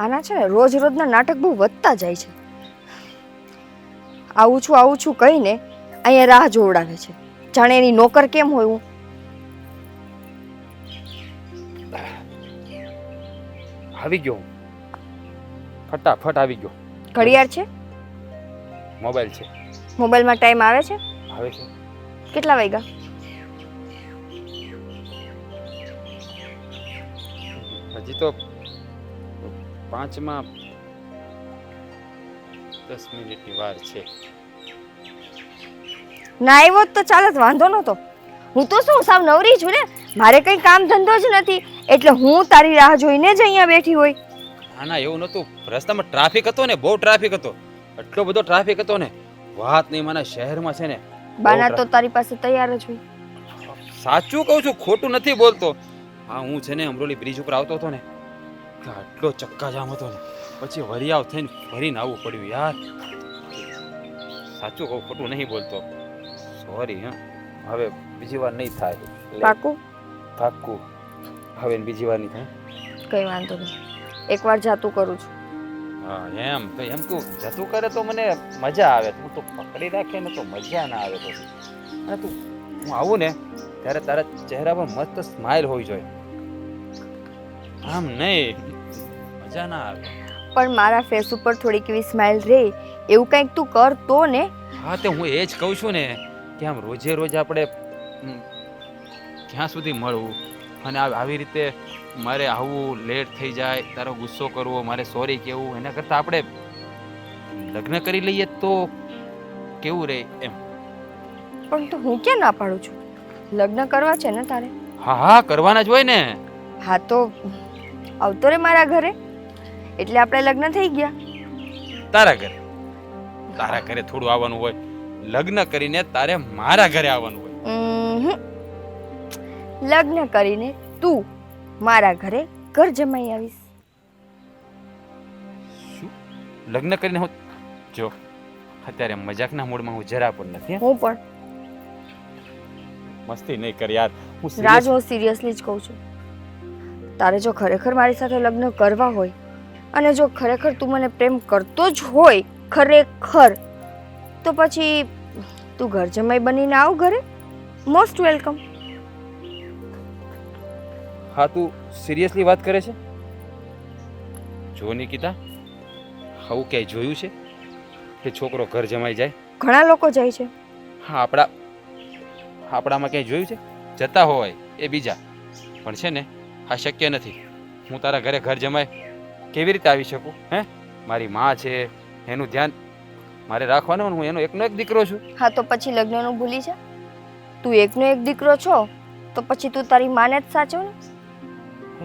આના છે ને રોજ રોજના નાટક બહુ વધતા જાય છે. આવું છું કહીને અહીંયા રાહ જોવડાવે છે. જાણે એની નોકર કેમ હોય હું. આવી ગયો હું. ફટાફટ આવી ગયો. ઘડિયાળ છે? મોબાઈલ છે. મોબાઈલમાં ટાઈમ આવે છે? આવે છે. કેટલા વાગ્યા? હજી તો 5 મિનિટની વાર છે. ના આવ્યો તો ચાલત, વાંધો નહોતો. હું તો શું સાવ નવરી છું ને, મારે કઈ કામ ધંધો જ નથી, એટલે હું તારી રાહ જોઈને જ અહીંયા બેઠી હોય. ના એવું નહોતું. રસ્તામાં ટ્રાફિક હતો ને, બહુ ટ્રાફિક હતો. એટલો બધો ટ્રાફિક હતો ને, વાત નહીં. મને શહેરમાં છે ને બાના તો તારી પાસે તૈયાર જ હોય. સાચું કહું છું, ખોટું નથી બોલતો. હા, હું છે ને અમરોલી બ્રિજ ઉપર આવતો હતો ને, આટલો ચક્કાજામ હતો ને, પછી વરિયાવ થઈને ફરીને આવવું પડ્યું યાર. સાચું કહું, ખોટું નહીં બોલતો. સોરી. હવે બીજી વાર નહીં થાય. પાકું? પાકું. હવે બીજી વાર નહીં થાય. કઈ વાંધો નહીં, એકવાર જાતું કરું છું. હા એમ તું જતું કરે તો મને મજા આવે. તું તો પકડી રાખે ને તો મજા ના આવે. પછી અને તું હું આવું ને ત્યારે તારા ચહેરા પર મસ્ત સ્માઈલ હોવી જોઈએ. આમ નહીં, મજા ના આવે. પણ મારા ફેસ ઉપર થોડીક એવી સ્માઈલ રહે એવું કંઈક તું કર તો ને. હા તે હું એ જ કહું છું ને કે આમ રોજે રોજ આપણે ક્યાં સુધી મળવું, અને આવી રીતે મારે આવવું લેટ થઈ જાય, તારો ગુસ્સો કરવો, મારે સોરી કહેવું, એના કરતાં આપણે લગ્ન કરી લઈએ તો કેવું રહે એમ. પણ તો હું ક્યાં ના પાડું છું, લગ્ન કરવા છે ને તારે? હા કરવાના જ હોય ને. હા તો આવતો રે મારા ઘરે, એટલે આપણે લગ્ન થઈ ગયા. તારા ઘરે થોડું આવવાનું હોય. લગ્ન કરીને તારે મારા ઘરે આવવાનું હોય. લગ્ન કરીને તું મારા ઘરે ઘર જમાઈ આવીશ. શું? લગ્ન કરીને હું જો અત્યારે મજાકના મૂડમાં હું જરા પણ નથી. હું પણ મસ્તી નહીં કર યાર. રાજ, હું સિરિયસલી જ કહું છું. તારે જો ખરેખર મારી સાથે લગ્ન કરવા હોય અને જો ખરેખર તું મને પ્રેમ કરતો જ હોય ખરેખર, તો પછી તું ઘર જમાઈ બનીને આવ ઘરે. Most welcome. હા તું સિરિયસલી વાત કરે છે? જો નિકિતા, આવું ક્યાંય જોયું છે કે છોકરો ઘર જમાઈ જાય? ઘણા લોકો જાય છે. હા આપણામાં ક્યાંય જોયું છે? જતા હોય એ બીજા, પણ છે ને આ શક્ય નથી. હું તારા ઘરે ઘર જમાય કેવી રીતે આવી શકું? હે, મારી માં છે, એનું ધ્યાન મારે રાખવાનું. હું એનો એકનો એક દીકરો છું. હા તો પછી લગ્નનું ભૂલી જા. તું એકનો એક દીકરો છો તો પછી તું તારી માને જ સાચવ ને.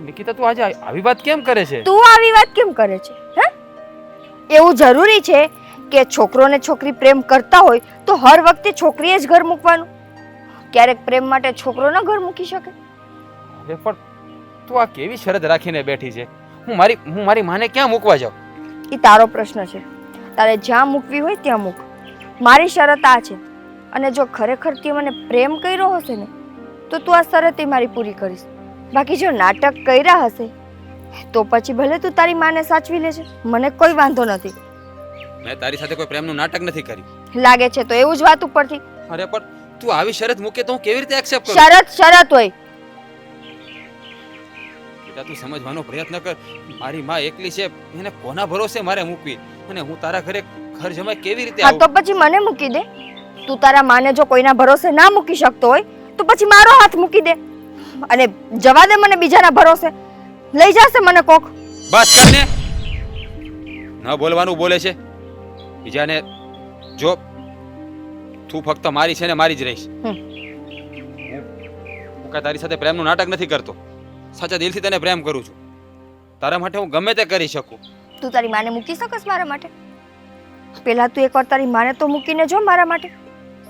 નિકિતા, તું આજે આવી વાત કેમ કરે છે? તું આવી વાત કેમ કરે છે? હે, એવું જરૂરી છે કે છોકરો ને છોકરી પ્રેમ કરતા હોય તો હર વખતે છોકરીએ જ ઘર મૂકવાનું? ક્યારેક પ્રેમ માટે છોકરો ન ઘર મૂકી શકે? અરે પણ તું આ કેવી શરત રાખીને બેઠી છે? હું મારી માને ક્યાં મૂકવા જાઉં? એ તારો પ્રશ્ન છે. તારે જ્યાં મૂકવી હોય ત્યાં મૂક. મારી શરત આ છે, અને જો ખરેખર તે મને પ્રેમ કર્યો હશે ને તો તું આ શરત મારી પૂરી કરીશ. બાકી જો નાટક કર્યા હશે તો પછી ભલે તું તારી માને સાચવી લેજે, મને કોઈ વાંધો નથી. મેં તારી સાથે કોઈ પ્રેમનું નાટક નથી કર્યું. લાગે છે તો એવું જ વાત ઉપરથી. અરે પણ તું આવી શરત મૂકે તો હું કેવી રીતે એક્સેપ્ટ કરું? શરત હોય. બેટા તું સમજવાનો પ્રયત્ન કર. મારી માં એકલી છે, એને કોના ભરોસે મારે મૂકવી? અને હું તારા ઘરે ઘર જમાય કેવી રીતે હા આવું? તો પછી મને મૂકી દે. તું તારા માને જો કોઈના ભરોસે ના મૂકી શકતો હોય તો પછી મારો હાથ મૂકી દે અને જવા દે મને બીજાના ભરોસે. લઈ જશે મને કોક. બસ કર ને. ન બોલવાનું બોલે છે. બીજાને જો તું ફક્ત મારી છે ને મારી જ રહીશ. હું કાંઈ તારી સાથે પ્રેમનું નાટક નથી કરતો. સાચા દિલથી તને પ્રેમ કરું છું. તારા માટે હું ગમે તે કરી શકું. તું તારી માને મૂકી શકસ મારા માટે? પહેલા તું એકવાર તારી માને તો મૂકીને જો મારા માટે,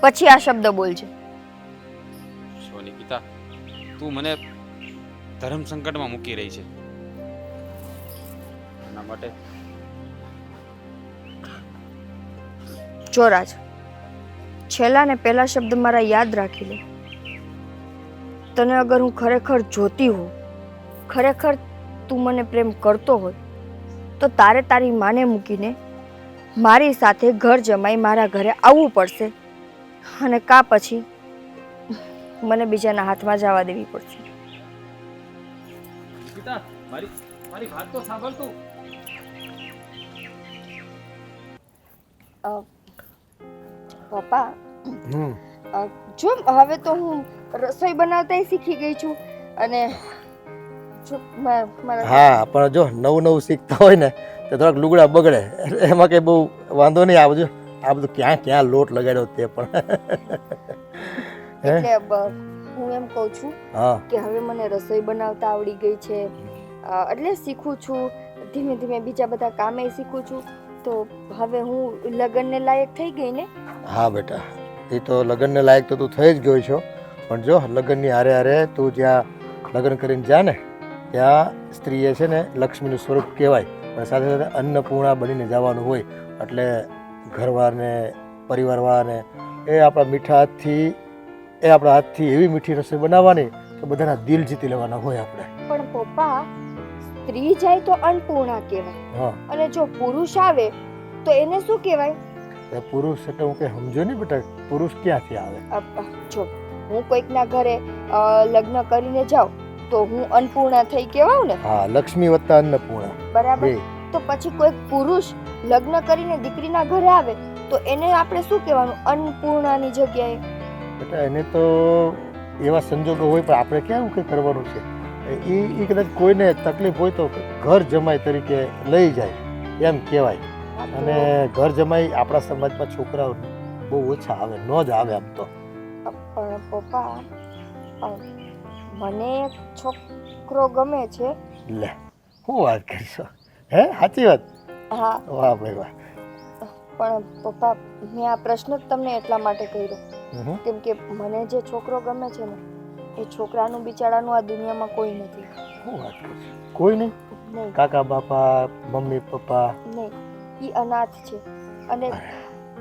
પછી આ શબ્દ બોલજે. નિકિતા, તું મને ધર્મ સંકટમાં મૂકી રહી છે. એના માટે જો રાજ, છેલ્લા ને પહેલા શબ્દ મારા યાદ રાખી લે. તને અગર હું ખરેખર જોતી હોઉં, ખરેખર તું મને પ્રેમ કરતો હોય, તો તારે તારી માને મૂકીને મારી સાથે ઘર જમાઈ મારા ઘરે આવવું પડશે, અને કા પછી મને બીજાના હાથમાં જવા દેવી પડશે. નિકિતા, મારી વાત તો સાંભળ તું. પપ્પા, જો હવે તો હું રસોઈ બનાવતા શીખી ગઈ છું, અને જો હા, પણ જો નવું શીખતા હોય ને તો થોડાક લુગડા બગડે, એમાં કઈ બહુ વાંધો નહીં. આ બધું ક્યાં લોટ લગાડ્યો તે પણ. એટલે હું એમ કહું છું હા, કે હવે મને રસોઈ બનાવતા આવડી ગઈ છે, એટલે શીખું છું ધીમે ધીમે, બીજા બધા કામે શીખું છું, તો હવે હું લગ્નને લાયક થઈ ગઈ ને. હા બેટા, એ તો લગ્નને લાયક તો તું થઈ જ ગયો છો, પણ જો લગ્નની હારે હારે તું જ્યાં લગ્ન કરીને જા ને ત્યાં સ્ત્રીએ છે ને લક્ષ્મીનું સ્વરૂપ કહેવાય, પણ સાથે સાથે અન્નપૂર્ણા બનીને જવાનું હોય. એટલે ઘરવાળાને પરિવારવાળાને એ આપણા હાથથી એવી મીઠી રસોઈ બનાવવાની કે બધાના દિલ જીતી લેવાના હોય આપણે. પણ પપ્પા, સ્ત્રી જાય તો અન્નપૂર્ણા કહેવાય, હા, અને જો પુરુષ આવે તો એને શું કહેવાય? એ પુરુષ એટલે હું કઈ સમજો નહીં બેટા, પુરુષ ક્યાંથી આવે? જો હું કોઈકના ઘરે લગ્ન કરીને જાઉં તો હું અન્નપૂર્ણા થઈ કહેવાઉં ને. હા, લક્ષ્મી વત્તા અન્નપૂર્ણા. બરાબર. તો પછી કોઈક પુરુષ લગ્ન કરીને દીકરીના ઘરે આવે તો એને આપણે શું કહેવાનું અન્નપૂર્ણાની જગ્યાએ? બેટા એને તો એવા સંજોગો હોય, પણ આપણે ક્યાં કંઈ કરવાનું છે. એ કદાચ કોઈને તકલીફ હોય તો ઘર જમાઈ તરીકે લઈ જાય એમ કહેવાય. અને ઘર જમાઈ આપણા સમાજમાં છોકરાઓ બહુ ઓછા આવે, ન જ આવે આમ તો. પણ પપ્પા, મને એક છોકરો ગમે છે. લે, શું વાત કરીશો? હે, સાચી વાત? હા. વાહ ભાઈ વાહ. પણ પપ્પા, મેં આ પ્રશ્ન જ તમને એટલા માટે કર્યો કેમ કે મને જે છોકરો ગમે છે ને એ છોકરાનું બિચારાનું આ દુનિયામાં કોઈ નથી. શું વાત કરશો? કોઈ નહીં? નહીં. કાકા બાપા, મમ્મી પપ્પા? નહીં, એ અનાથ છે, અને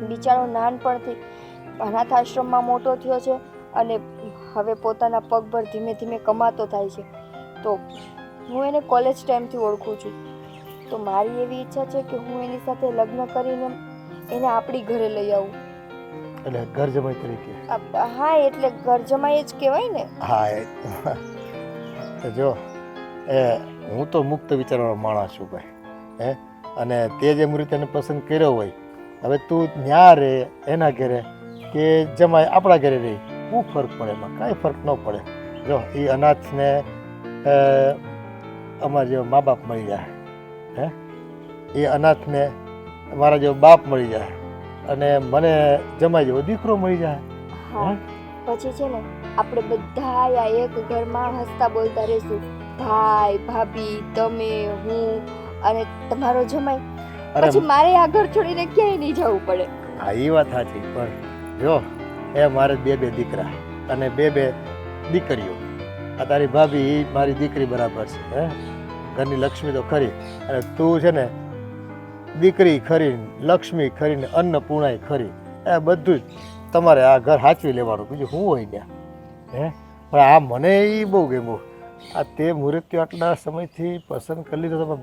બિચારો નાનપણથી અનાથ આશ્રમમાં મોટો થયો છે, અને હવે પોતાના પગ પર ધીમે ધીમે કમાતો થાય છે. તો હું એને કોલેજ ટાઈમથી ઓળખું છું, તો મારી એવી ઈચ્છા છે કે હું એની સાથે લગ્ન કરીને એને આપણી ઘરે લઈ આવું. એટલે ઘર જમાઈ તરીકે? હા, એટલે ઘર જમાઈ જ કહેવાય ને. હા, એ જો હું તો મુક્ત વિચારવાળો માણસ છું ભાઈ. હે, અને તે જે મૂર્તિને પસંદ કર્યો હોય, હવે તું ન્યા રે એના ઘરે કે જમાઈ આપણા ઘરે રહી, શું ફરક પડે? એમાં કાંઈ ફરક ન પડે. જો એ અનાથને અમારા જેવા મા બાપ મળી જાય, હે, એ અનાથને મારા જેવો બાપ મળી જાય, અને મને જમાઈ જેવો દીકરો મળી જાય. હા, પછી છે ને આપણે બધા આ એક ઘરમાં હસતા બોલતા રહેશું, ભાઈ ભાભી, તમે, હું અને તમારો જમાઈ. પછી મારે આ ઘર છોડીને ક્યાંય નહીં જવું પડે. હા, એ વાત સાચી. પણ જો મારે બે દીકરા અને બે દીકરીઓ. આ તારી ભાભી એ મારી દીકરી બરાબર છે. હે, ઘરની લક્ષ્મી તો ખરી, અને તું છે ને દીકરી ખરી, લક્ષ્મી ખરી ને અન્નપૂર્ણાઈ ખરી. એ બધું જ તમારે આ ઘર સાચવી લેવાનું, બીજું શું હોય ત્યાં. હે, પણ આ મને એ બહુ ગમ્યું. આ તે મૂર્તિઓ આટલા સમયથી પસંદ કરી લીધો, તમે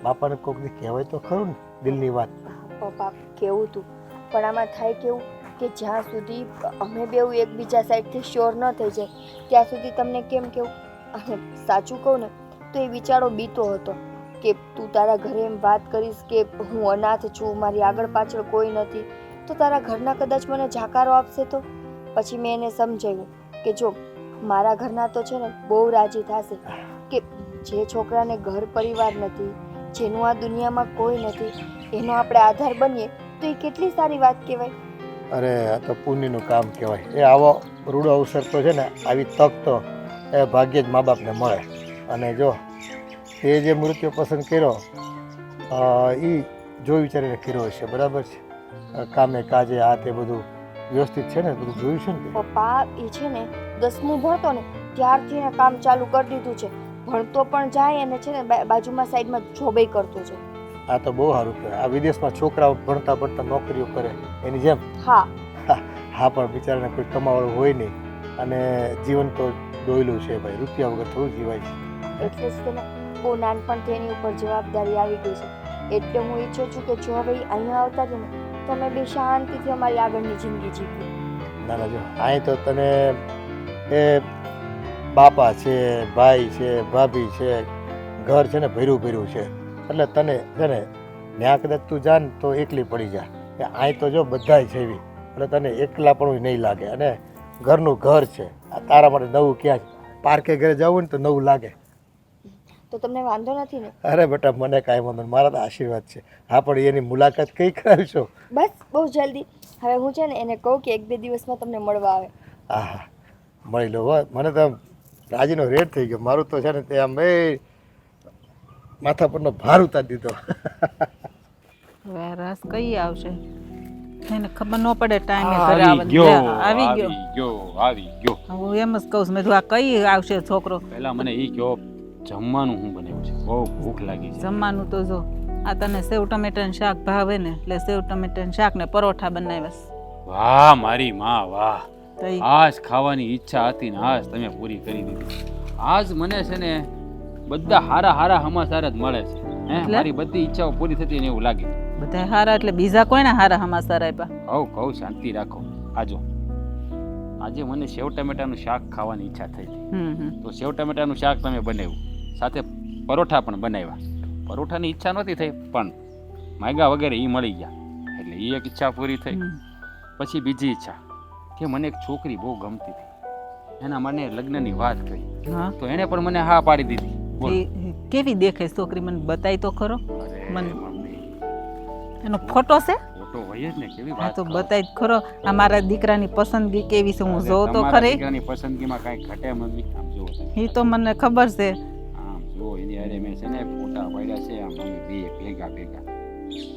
બાપાને કોઈકને કહેવાય તો ખરું ને દિલની વાત. પપ્પા, કેવું તું, પણ આમાં થાય કેવું કે જ્યાં સુધી અમે બેઉ એકબીજા સાઈડથી શ્યોર ન થઈ જાય ત્યાં સુધી તમને કેમ કેવું. અને સાચું કહું ને તો એ વિચારો બીતો હતો કે તું તારા ઘરે એમ વાત કરીશ કે હું અનાથ છું, મારી આગળ પાછળ કોઈ નથી, તો તારા ઘરના કદાચ મને જાકારો આપશે. તો પછી મેં એને સમજાવ્યું કે જો મારા ઘરના તો છે ને બહુ રાજી થશે કે જે છોકરાને ઘર પરિવાર નથી, જેનું આ દુનિયામાં કોઈ નથી, એનો આપણે આધાર બનીએ તો એ કેટલી સારી વાત કહેવાય. અરે, આ તો પુણ્યનું કામ કહેવાય. એ આવો રૂડો અવસર તો છે ને, આવી તક તો એ ભાગ્યે જ મા બાપને મળે. અને જો તે જે મૃત્યુ પસંદ કર્યો એ જોઈ વિચારીને કર્યો હશે, બરાબર છે? કામે કાજે આ તે બધું વ્યવસ્થિત છે ને, બધું જોયું છે ને? પપ્પા, એ છે ને 10મું ભણતો ને ત્યારથી એને કામ ચાલુ કરી દીધું છે. ભણતો પણ જાય અને છે ને બાજુમાં સાઈડમાં જોબે કરતો છે. આ તો બહુ સારું કહેવાય. આ વિદેશમાં છોકરાઓ ભણતા ભણતા નોકરીઓ કરે એની જેમ. હા હા, પણ બિચારાને કોઈ કમાવાળું હોય નહીં, અને જીવન તો દોયલું છે ભાઈ, રૂપિયા વગર થોડું જીવાય છે. એટલે જ તેને બહુ નાનપણથી એની ઉપર જવાબદારી આવી ગઈ છે એટલે હું ઈચ્છું છું કે જો હવે ઈ અહીંયા આવતા રહે ને તો અમે બે શાંતિથી અમારી આગળની જિંદગી જીવીએ. ના ના જો અહીં તો તને એ બાપા છે, ભાઈ છે, ભાભી છે, ઘર છે ને ભર્યું ભર્યું છે, એટલે તને છે ને ત્યાં કદાચ તું જા ને તો એકલી પડી જા. કે અહીં તો જો બધાય છે એવી, એટલે તને એકલા પણ નહીં લાગે. અને ઘરનું ઘર છે, આ તારા માટે નવું ક્યાં છે? પાર્કે ઘરે જવું ને તો નવું લાગે. તો તમને વાંધો નથી ને? અરે બેટા મને કાંઈ વાંધો નહીં, મારા તો આશીર્વાદ છે. હા પણ એની મુલાકાત કઈ કરાવશો? બસ બહુ જલ્દી. હવે હું છે ને એને કહું કે 1-2 દિવસમાં તમને મળવા આવે. હા હા મળી લો હો. મને તો આમ રાજીનો રેટ થઈ ગયો. મારું તો છે ને તે આમ માથા પરનો ભાર ઉતારી દીધો. હવે રસ કઈ આવશે એને ખબર ન પડે ટાઈમે આ ઘરે આવી ગયો આવી આવી ગયો ગયો આવી ગયો. હું એમ જ કહું છું મેં કીધું આ કઈ આવશે છોકરો. પહેલા મને ઈ કયો જમવાનું હું બનાવ્યું છે? બહુ ભૂખ લાગી છે. જમવાનું તો જો આ તને સેવ ટમેટાનું શાક ભાવે ને એટલે સેવ ટમેટાનું શાક ને પરોઠા બનાવ્યા વાહ મારી માં વાહ. તો ઈ આજ ખાવાની ઈચ્છા હતી ને આજ તમે પૂરી કરી દીધી. આજ મને છે ને બધા હારા હારા સમાચાર જ મળે છે. હે એટલે? મારી બધી ઈચ્છાઓ પૂરી થતી ને એવું લાગે. બધા હારા એટલે બીજા કોઈને હારા સમાચાર આપ્યા? કહું શાંતિ રાખો. આજો આજે મને સેવ ટમેટાનું શાક ખાવાની ઈચ્છા થઈ હતી, તો સેવ ટમેટાનું શાક તમે બનાવ્યું, સાથે પરોઠા પણ બનાવ્યા. પરોઠાની ઈચ્છા નહોતી થઈ પણ માગ્યા વગેરે એ મળી ગયા એટલે એ એક ઈચ્છા પૂરી થઈ. પછી બીજી ઈચ્છા કે મને એક છોકરી બહુ ગમતી હતી, એના મને લગ્નની વાત કરી હા તો એને પણ મને હા પાડી દીધી. બોલો. એ કેવી દેખાય છોકરી મને બતાય તો ખરો. અરે મને- મમ્મી, એનો ફોટો છે? ફોટો હોય જ ને, કેવી હા વાત તો કરો. બતાય જ ખરો. આ મારા દીકરાની પસંદગી કેવી છે હું અરે જોઉં તો તમારા ખરી. દીકરાની પસંદગીમાં કાંઈ ઘટે મમ્મી? આમ જુઓ તમે. એ તો મને ખબર છે. આમ જુઓ એની હારે મેં છે ને ફોટા પાડ્યા છે આમ મમ્મી બે ભેગા ભેગા.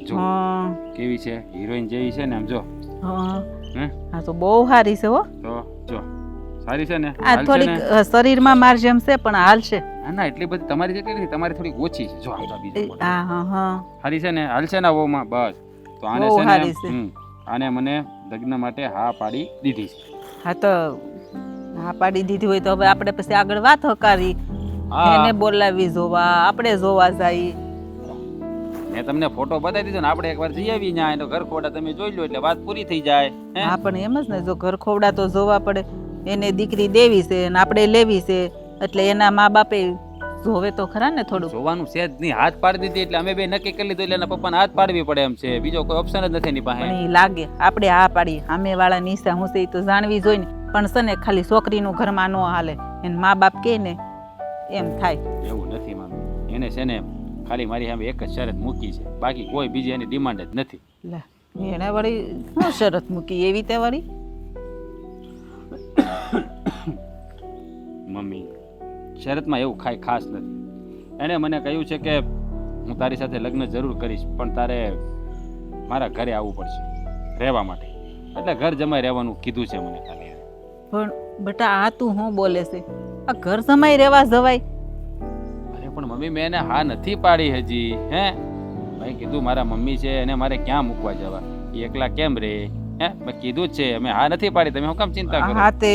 જો હા કેવી છે, હિરોઈન જેવી છે ને આમ જો. હા હે હા તો બહુ સારી છે હો. તો જો સારી છે ને? આ હાલશે થોડીક ને? શરીરમાં માર જેમ છે પણ હાલશે. ના ના એટલી બધી તમારી જેટલી નથી, તમારી થોડીક ઓછી છે. જો આ બીજો ફોટો. હા હા હા સારી છે ને? હાલશે ને વહુમાં? બસ તો આને બહુ છે સારી છે. ને આને મને લગ્ન માટે હા પાડી દીધી છે. હા તો હા પાડી દીધી હોય તો હવે આપણે પછી આગળ વાત હકારી હા એને બોલાવી જોવા આપણે જોવા જાય. મેં તમને ફોટો બતાવી દીધો ને, આપણે એકવાર જઈ આવી ત્યાં એનો ઘર ખોડા તમે જોઈ લો એટલે વાત પૂરી થઈ જાય. હે? હા પણ એમ જ ને જો ઘર ખોવડા તો જોવા પડે. એને દીકરી દેવી છે ને આપણે લેવી છે એટલે એના મા બાપે જોવે તો ખરા ને થોડું. જોવાનું છે જ નહીં. હાથ પાડી દીધી એટલે અમે બે નક્કી કરી લીધું એટલે એના પપ્પાને હાથ પાડવી પડે એમ છે. બીજો કોઈ ઓપ્શન જ નથી એની પાસે. પણ એ લાગે આપણે હા પાડી સામે વાળા નિશા હું છે એ તો જાણવી જોઈ ને. પણ છે ને ખાલી છોકરીનું ઘરમાં ન હાલે, એને મા બાપ કહે ને એમ થાય. એવું નથી મમ્મી, એને છે ને ખાલી મારી સામે એક જ શરત મૂકી છે, બાકી કોઈ બીજી એની ડિમાન્ડ જ નથી. લે એને વળી શું શરત મૂકી એવી તે વળી? મમ્મી શરતમાં એવું કાંઈ ખાસ નથી. એણે મને કહ્યું છે કે હું તારી સાથે લગ્ન જરૂર કરીશ પણ તારે મારા ઘરે આવવું પડશે રહેવા માટે. એટલે ઘર જમાઈ રહેવાનું કીધું છે મને ખાલી. પણ બેટા આ તું શું બોલે છે? આ ઘર જમાઈ રહેવા જવાય? અરે પણ મમ્મી મેં એને હા નથી પાડી હજી. હે ભાઈ કીધું મારા મમ્મી છે એને મારે ક્યાં મૂકવા જવા, એ એકલા કેમ રહે? હે મેં કીધું જ છે, અમે હા નથી પાડી, તમે હું કામ ચિંતા કરો? હા તે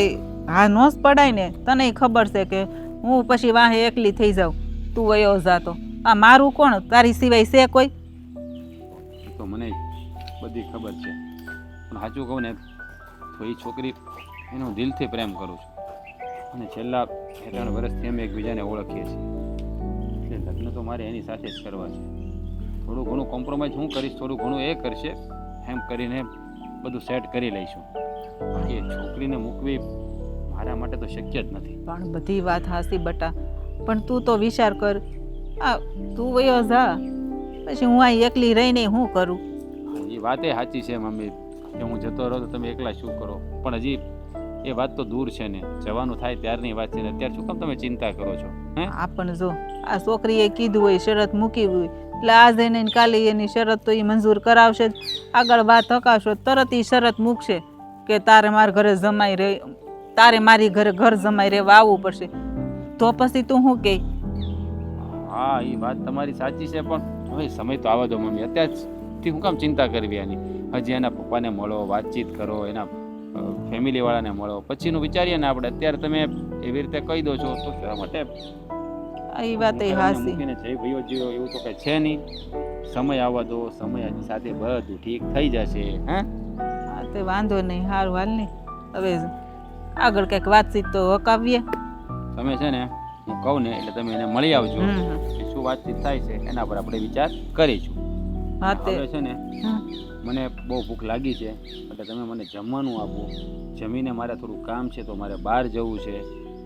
હા નો જ પડાય ને. તને ખબર છે કે હું પછી વાહે એકલી થઈ જાઉં, તું વયો જાતો. આ મારું કોણ? તારી સિવાય છે કોઈ? એ તો મને બધી ખબર છે પણ સાચું કહું ને તો એ છોકરી એનો દિલથી પ્રેમ કરું છું અને છેલ્લા 2-3 વર્ષથી અમે એકબીજાને ઓળખીએ છીએ એટલે લગ્ન તો મારે એની સાથે જ કરવા છે. થોડું ઘણું કોમ્પ્રોમાઇઝ હું કરીશ, થોડું ઘણું એ કરશે, એમ કરીને બધું સેટ કરી લઈશું. એ છોકરીને મૂકવી મારા માટે તો શક્ય જ નથી. પણ બધી વાત હાસી બટા, પણ તું તો વિચાર કર. આ તું વયો જા પછી હું અહીં એકલી રહીને શું કરું? એ વાતે સાચી છે મમ્મી કે હું જતો રહું તો તમે એકલા શું કરો, પણ હજી એ વાત તો દૂર છે ને, જવાનું થાય ત્યારની વાત છે ને. અત્યારે શું કામ તમે ચિંતા કરો છો? હે આ પણ જો આ છોકરીએ કીધું હોય, શરત મૂકી હોય એટલે આજે ને કાલે એની શરત તો એ મંજૂર કરાવશે જ. આગળ વાત હકાવશો તરત એ શરત મૂકશે કે તારે મારા ઘરે જમાઈ રહે, તારે મારી ઘરે ઘર જમાઈ રહેવા આવવું પડશે. તો પછી તું શું કહે? હા એ વાત તમારી સાચી છે પણ હવે સમય તો આવવા દો મમ્મી. અત્યારથી હું કામ ચિંતા કરવી આની? હજી એના પપ્પાને મળો, વાતચીત કરો, એના ફેમિલી વાળાને મળો, પછીનું વિચારીએ ને આપણે. અત્યારે તમે એવી રીતે કહી દો છો તો શા માટે? એ વાત હું ઘરને હાસી. મૂકીને જઈ ભયો જ્યો એવું તો કઈ છે નહીં. સમય આવવા દો, સમયની સાથે બધું ઠીક થઈ જશે. હા હા તે વાંધો નહીં, હારું હાલ નહીં. હવે આગળ કંઈક વાતચીત તો હકાવીએ. તમે છે ને હું કહું ને એટલે તમે એને મળી આવજો. હમ. કે શું વાતચીત થાય છે એના પર આપણે વિચાર કરીશું. હા તે હવે છે ને હમ. મને બહુ ભૂખ લાગી છે એટલે તમે મને જમવાનું આપો. જમીને મારે થોડું કામ છે તો મારે બહાર જવું છે.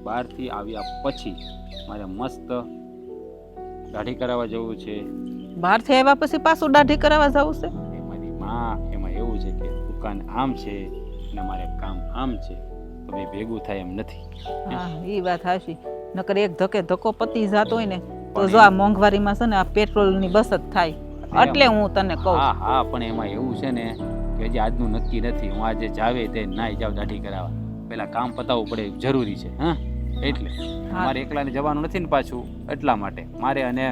બહારથી આવ્યા પછી મારે મસ્ત દાઢી કરાવવા જવું છે. બહારથી આવ્યા પછી પાછું દાઢી કરાવવા જવું છે? એ મારી માં એમાં એવું છે કે દુકાન આમ છે અને મારે કામ આમ છે તો બે ભેગું થાય એમ નથી. હા એ વાત હાશી. નકર એક ધકે ધક્કો પતી જાતો હોય ને તો જો આ મોંઘવારીમાં છે ને આ પેટ્રોલની બચત થાય એટલે હું તને કહું. હા હા પણ એમાં એવું છે ને કે હજી આજનું નક્કી નથી. હું આજે જાવે તે નાઈ જાવ દાઢી કરાવવા, પેલા કામ પતાવવું પડે જરૂરી છે. હા એટલે મારે એકલાને જવાનું નથી ને પાછું, એટલા માટે મારે અને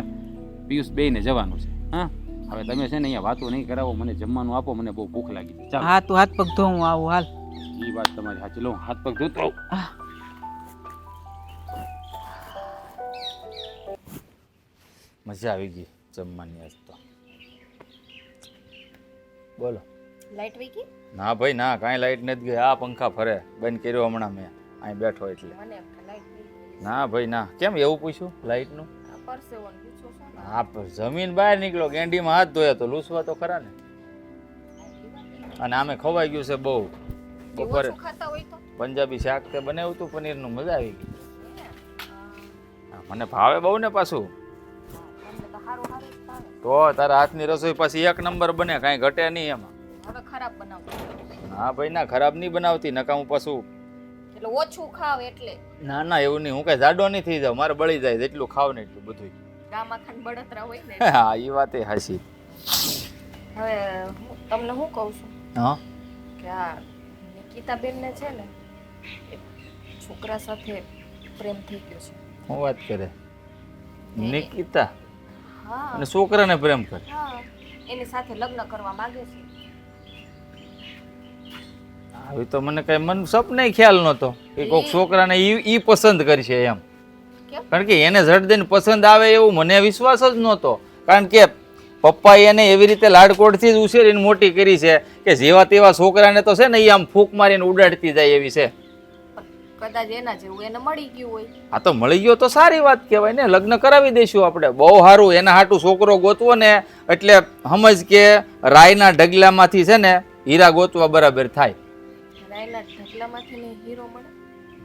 પિયુષ બેયને જવાનું છે. હા હવે તમે છે ને અહીંયા વાતો નહીં કરાવો, મને જમવાનું આપો, મને બહુ ભૂખ લાગી છે. ચાલો હા તું હાથ પગ ધોવું આવું હાલ. એ વાત તમારી સાચી. લો હાથ પગ ધોતો આવું. મજા આવી ગઈ જમવાની આજ તો. બોલો. લાઈટ વીકી ના ભાઈ ના, કાંઈ લાઈટ નથી ગઈ. આ પંખા ફરે બંધ કર્યો હમણાં મેં અહીં બેઠો એટલે. મને લાઈટ ના ભાઈ ના. કેમ એવું પૂછ્યું લાઈટનું? પરસેવન પૂછો છો ને. હા જમીન બહાર નીકળો, ગેંડીમાં હાથ ધોયા તો લૂસવા તો ખરા ને. અને આમે ખવાઈ ગયું છે બહુ. બપોરે ઓછું ખાતા હોય તો પંજાબી શાક તે બનાવ્યું હતું પનીરનું, મજા આવી ગઈ. હા, મને ભાવે બહુ ને પાછું. તમને તો હારું હારું જ ભાવે. તો તારા હાથની રસોઈ પાછી એક નંબર બને, કાંઈ ઘટે નહીં એમાં. હવે ખરાબ બનાવતો ના ભાઈ ના, ખરાબ નહીં બનાવતી. નકામું પાછું. એટલે ઓછું ખાવ એટલે ના ના એવું નહીં, હું કઈ જાડો નહીં થઈ જાઉં. મારે બળી જાય જેટલું ખાવ ને એટલું બધું. ગામમાં ખાન બળતરા હોય ને. હા એ વાત એ હાચી. હવે તમને હું કહું છું હા કે આ નિકિતાબેન ને છે ને એક છોકરા સાથે પ્રેમ થઈ ગયો છે. હું વાત કરે નિકિતા હા અને છોકરાને પ્રેમ કરે? હા એની સાથે લગ્ન કરવા માંગે છે. આવી તો મને કઈ મન સપને ખ્યાલ નહોતો કે કોઈક છોકરાને ઈ પસંદ કરશે એમ. કેમ? કારણ કે એને ઝટ દઈને પસંદ આવે એવું મને વિશ્વાસ જ નહોતો. કારણ કે પપ્પાએ એને એવી રીતે લાડકોડથી જ ઉછેરીને મોટી કરી છે કે જેવા તેવા છોકરાને તો છે ને એ આમ ફૂંક મારીને ઉડાડતી જાય એવી છે. પણ કદાચ એના જેવું એને મળી ગયું હોય. આ તો મળી ગયો તો સારી વાત કહેવાય ને. લગ્ન કરાવી દઈશું આપણે. બહુ સારું. એના હાટું છોકરો ગોતવો ને એટલે સમજ કે રાયના ઢગલામાંથી છે ને હીરા ગોતવા બરાબર થાય. રાયના ઢગલામાંથી ને હીરો મળે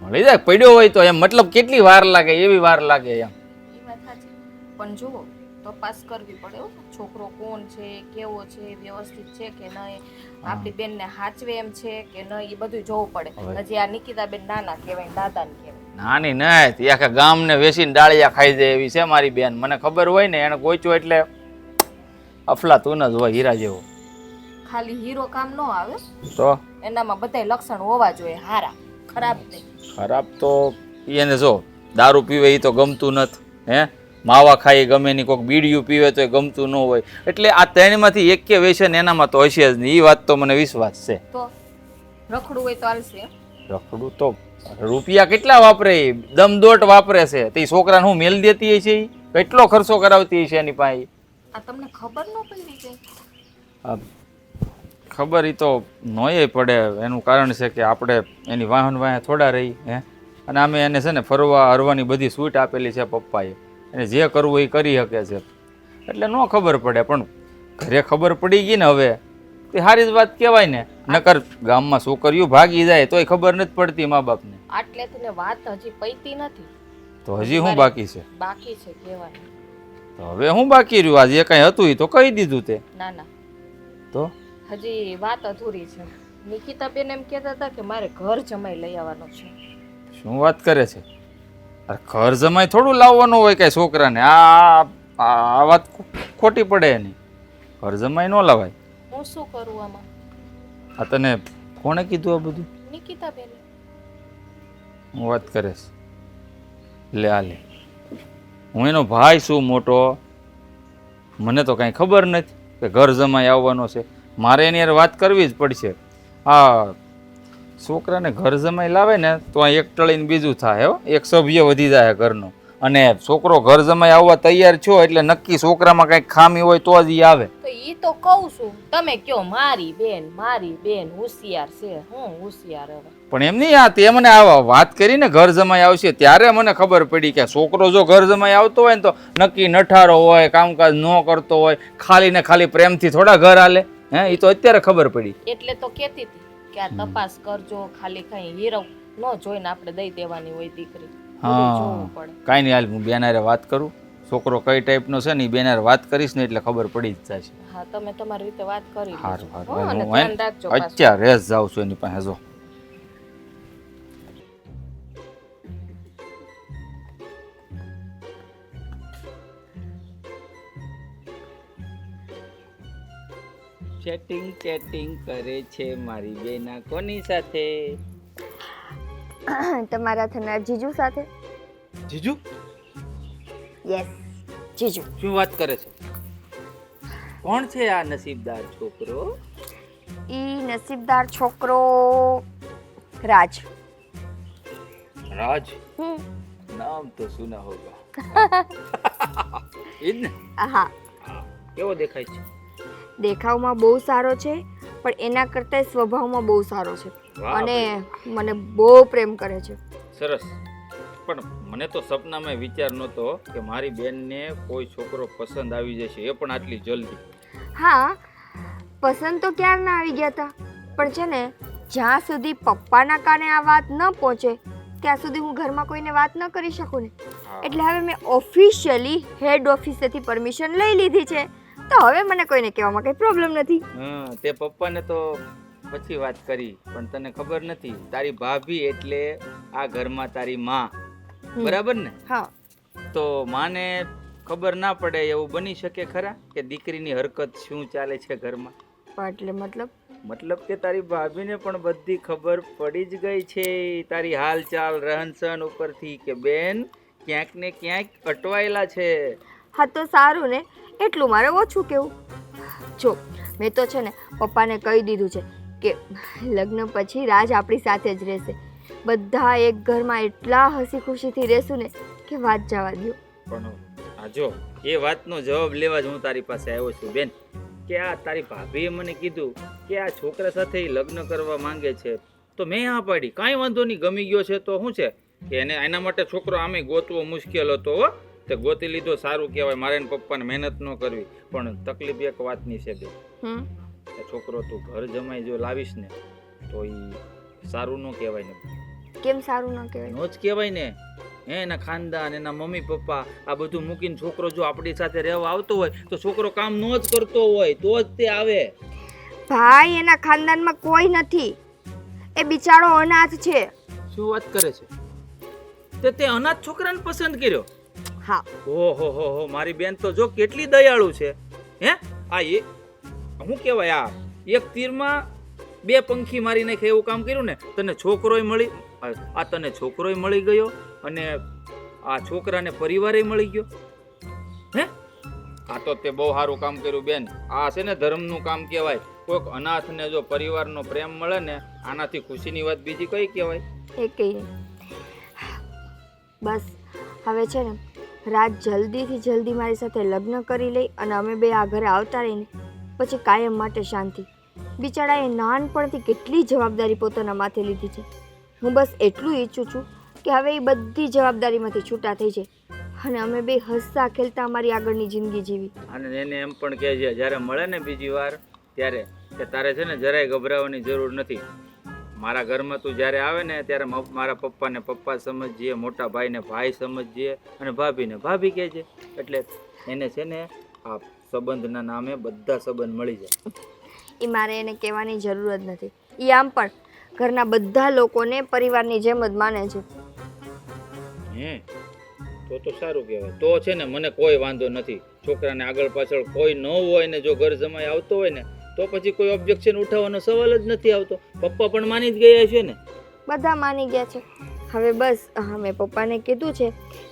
મળી જાય પડ્યો હોય તો એમ. મતલબ કેટલી વાર લાગે, એવી વાર લાગે એમ. એ વાત સાચી. પણ જુઓ તપાસ કરવી પડે હો. છોકરો કોણ છે, કેવો છે, વ્યવસ્થિત છે કે નહીં, આપણી બેનને હાચવે એમ છે કે નહીં, એ બધું જોવું પડે. હજી આ નિકિતાબેન નાના કહેવાય, દાદાને કહેવાય. નાની નહીં, આખા ગામને વેસીને ડાળિયા ખાઈ જાય એવી છે મારી બેન. મને ખબર હોય ને એને ગોચ્યો એટલે અફલાતુન જ હોય, હીરા જેવો. ખાલી હીરો કામ ન આવે, તો એનામાં બધાય લક્ષણ હોવા જોઈએ હારા, ખરાબ નહીં. ખરાબ તો એને જો દારૂ પીવે એ તો ગમતું નથી. હે માવા ખાઈ ગમે નહીં, કોઈક બીડીયું પીવે તો એ ગમતું ન હોય. એટલે આ ત્રણમાંથી એક કે વ્યસન એનામાં તો હશે જ નહીં. એ વાત તો મને વિશ્વાસ છે. તો રખડું હોય તો હાલશે એમ? રખડું તો રૂપિયા કેટલા વાપરે, દમદોટ વાપરે છે. તે છોકરાને હું મેલ દેતી હોય છે, કેટલો ખર્ચો કરાવતી હોય છે એની પાસે. આ તમને ખબર ન પડી કઈ? ખબર એ તો નોય પડે. એનું કારણ છે કે આપણે એની વાહન વાહન થોડા રહી. હે અને અમે એને છે ને ફરવા હરવાની બધી છૂટ આપેલી છે પપ્પાએ. એને જે કરવું એ કરી શકે છે. એટલે ન ખબર પડે. પણ ઘરે ખબર પડી ગઈ ને હવે તે સારી જ વાત કહેવાય ને. નકર ગામમાં છોકરીઓ ભાગી જાય તોય ખબર નથી પડતી મા બાપને. આટલેથી ને વાત હજી પૈતી નથી. તો હજી શું બાકી છે? બાકી છે કહેવાનું. તો હવે હું બાકી રહ્યું? આજે કંઈ હતું એ તો કહી દીધું તે. ના ના, તો હજી વાત અધૂરી છે. નિકિતાબેન એમ કહેતા હતા કે મારે ઘર જમાઈ લઈ આવવાનો છે. શું વાત કરે છે? અરે ઘર જમાઈ થોડું લાવવાનું હોય કઈ છોકરાને. આ વાત ખોટી પડે એની. ઘર જમાઈ ન લાવાય. હું શું કરું આમાં? આ તને કોણે કીધું આ બધું? નિકિતાબેન. હું વાત કરે છે? લે આ લે, હું એનો ભાઈ શું મોટો, મને તો કાંઈ ખબર નથી કે ઘર જમાઈ આવવાનો છે. મારે એની યાર વાત કરવી જ પડશે. હા છોકરાને ઘર જમાઈ લાવે ને તો આ એક ટળીને બીજું થાય. હો એક સભ્ય વધી જાય ઘરનો. અને છોકરો ઘર જમાઈ આવવા તૈયાર છો એટલે નક્કી છોકરામાં કંઈક ખામી હોય તો જ ઈ આવે. તો ઈ તો કહું છું, તમે કયો મારી બેન હોશિયાર છે. હું હોશિયાર હવે? પણ એમ નહીં, આ તે મને આ વાત કરીને ઘર જમાઈ આવશે ત્યારે મને ખબર પડી કે છોકરો જો ઘર જમાઈ આવતો હોય ને તો નક્કી નઠારો હોય, કામકાજ ન કરતો હોય, ખાલી ને ખાલી પ્રેમથી થોડા ઘર હાલે. હે, એ તો અત્યારે ખબર પડી. એટલે તો કહેતી હતી કે આ તપાસ કરજો, ખાલી કઈ હીરો ન જોઈને આપણે દઈ દેવાની હોય દીકરી. બધું જોવું પડે. કાંઈ નહીં, હાલ હું બેનારે વાત કરું. છોકરો કઈ ટાઈપનો છે ને એ બેનારે વાત કરીશ ને એટલે ખબર પડી જ જશે. હા, તમે તમારી રીતે વાત કરી સારું લેજો. હો, અને સારું, ધ્યાન રાખજો પાછું. અત્યારે જ જાઉં છું એની પાસે. જો ચેટિંગ કરે છે મારી બેના કોની સાથે? તમારા થનાર જીજુ સાથે. જીજુ? યસ, જીજુ. શું વાત કરે છે? કોણ છે આ નસીબદાર છોકરો? ઈ નસીબદાર છોકરો રાજ. રાજ? હમ. નામ તો સુના હોગા. ઈ જ ને? હા. કેવો દેખાય છે? દેખાવમાં બહુ સારો છે, પણ એના કરતાં સ્વભાવમાં બહુ સારો છે. વાહ અને ભાઈ. મને બહુ પ્રેમ કરે છે. સરસ. પણ મને તો સપનામાં વિચાર નહોતો કે મારી બેનને કોઈ છોકરો પસંદ આવી જશે, એ પણ આટલી જલ્દી. હા, પસંદ તો ક્યારના આવી ગયા હતા, પણ છે ને જ્યાં સુધી પપ્પાના કાને આ વાત ન પહોંચે ત્યાં સુધી હું ઘરમાં કોઈને વાત ન કરી શકું ને. એટલે હવે મેં ઓફિશિયલી હેડ ઓફિસેથી પરમિશન લઈ લીધી છે, તો હવે મને કોઈને કહેવામાં કંઈ પ્રોબ્લેમ નથી. હા, તે પપ્પાને તો પછી વાત કરી, પણ તને ખબર નથી તારી ભાભી એટલે આ ઘરમાં તારી માં, બરાબર ને? હા. તો માને ખબર ના પડે એવું બની શકે ખરા કે દીકરીની હરકત શું ચાલે છે ઘરમાં? એટલે મતલબ કે તારી ભાભીને પણ બધી ખબર પડી જ ગઈ છે તારી હાલચાલ રહનસહન ઉપરથી કે બેન ક્યાંક ને ક્યાંક અટવાયેલા છે. હા, તો સારું ને, એટલું મારે ઓછું કેવું. જો મેં તો છે ને પપ્પાને કહી દીધું છે કે લગ્ન પછી રાજ આપણી સાથે જ રહેશે. બધા એક ઘરમાં એટલા હસી ખુશીથી રહેશું ને કે વાત જવા દો. પણ આ જો એ વાતનો જવાબ લેવા જ હું તારી પાસે આવ્યો છું બેન, કે આ તારી ભાભીએ મને કીધું કે આ છોકરા સાથે ઈ લગ્ન કરવા માંગે છે, તો મેં હા પાડી. કાંઈ વાંધો નહીં, ગમી ગયો છે તો શું છે કે એને એના માટે છોકરો આમે ગોતવો મુશ્કેલ હતો. હો, તે ગોતી લીધો, સારું કહેવાય. મારે ને પપ્પાને મહેનત ન કરવી. પણ તકલીફ એક વાતની છે બેન, છોકરો તું ઘર જમાઈ જો લાવીશ ને તો ઈ સારું ન કહેવાય ને. કેમ સારું ન કહેવાય? નો જ કહેવાય ને. એના ખાનદાન, એના મમ્મી પપ્પા આ બધું મૂકીને છોકરો જો આપણી સાથે રહેવા આવતો હોય તો છોકરો કામ નો જ કરતો હોય તો જ તે આવે. ભાઈ, એના ખાનદાનમાં કોઈ નથી, એ બિચારો અનાથ છે. શું વાત કરે છે? તે અનાથ છોકરાને પસંદ કર્યો? હા. ઓહો હો હો, મારી બેન તો જો કેટલી દયાળુ છે. હે, આ એ શું કહેવાય, આ એક તીરમાં બે પંખી મારી નાખે એવું કામ કર્યું ને. તને છોકરોય મળી, આ તને છોકરોય મળી ગયો અને આ છોકરાને પરિવારે મળી ગયો. હે, આ તો તે બહુ સારું કામ કર્યું બેન. આ છે ને ધર્મનું કામ કહેવાય. કોઈક અનાથને જો પરિવારનો પ્રેમ મળે ને આનાથી ખુશીની વાત બીજી કઈ કહેવાય? એ કઈ બસ હવે છે ને રાત જલ્દીથી જલ્દી મારી સાથે લગ્ન કરી લઈ અને અમે બે આ ઘરે આવતા રહીને પછી કાયમ માટે શાંતિ. બિચારાએ નાનપણથી કેટલી જવાબદારી પોતાના માથે લીધી છે. હું બસ એટલું ઈચ્છું છું કે હવે એ બધી જવાબદારીમાંથી છૂટા થઈ જાય અને અમે બે હસતા ખેલતા અમારી આગળની જિંદગી જીવી. અને એને એમ પણ કહે છે જ્યારે મળે ને બીજી વાર ત્યારે કે તારે છે ને જરાય ગભરાવાની જરૂર નથી. મારા ઘરમાં તું જ્યારે આવે ને ત્યારે મારા પપ્પાને પપ્પા સમજીએ, મોટા ભાઈને ભાઈ સમજીએ અને ભાભીને ભાભી કહેજે. એટલે એને છે ને આ સંબંધના નામે બધા સંબંધ મળી જાય. એ મારે એને કહેવાની જરૂર જ નથી. એ આમ પણ ઘરના બધા લોકોને પરિવારની જેમ જ માને છે. હે, તો સારું કહેવાય. તો છે ને મને કોઈ વાંધો નથી. છોકરાને આગળ પાછળ કોઈ ન હોય ને જો ઘર જમાઈ આવતો હોય ને તો પછી કોઈ ઓબ્જેક્શન ઉઠાવવાનો સવાલ જ નથી આવતો. પપ્પા પણ માની જ ગયા છે ને. બધા માની ગયા છે. હવે બસ મેં પપ્પાને કીધું છે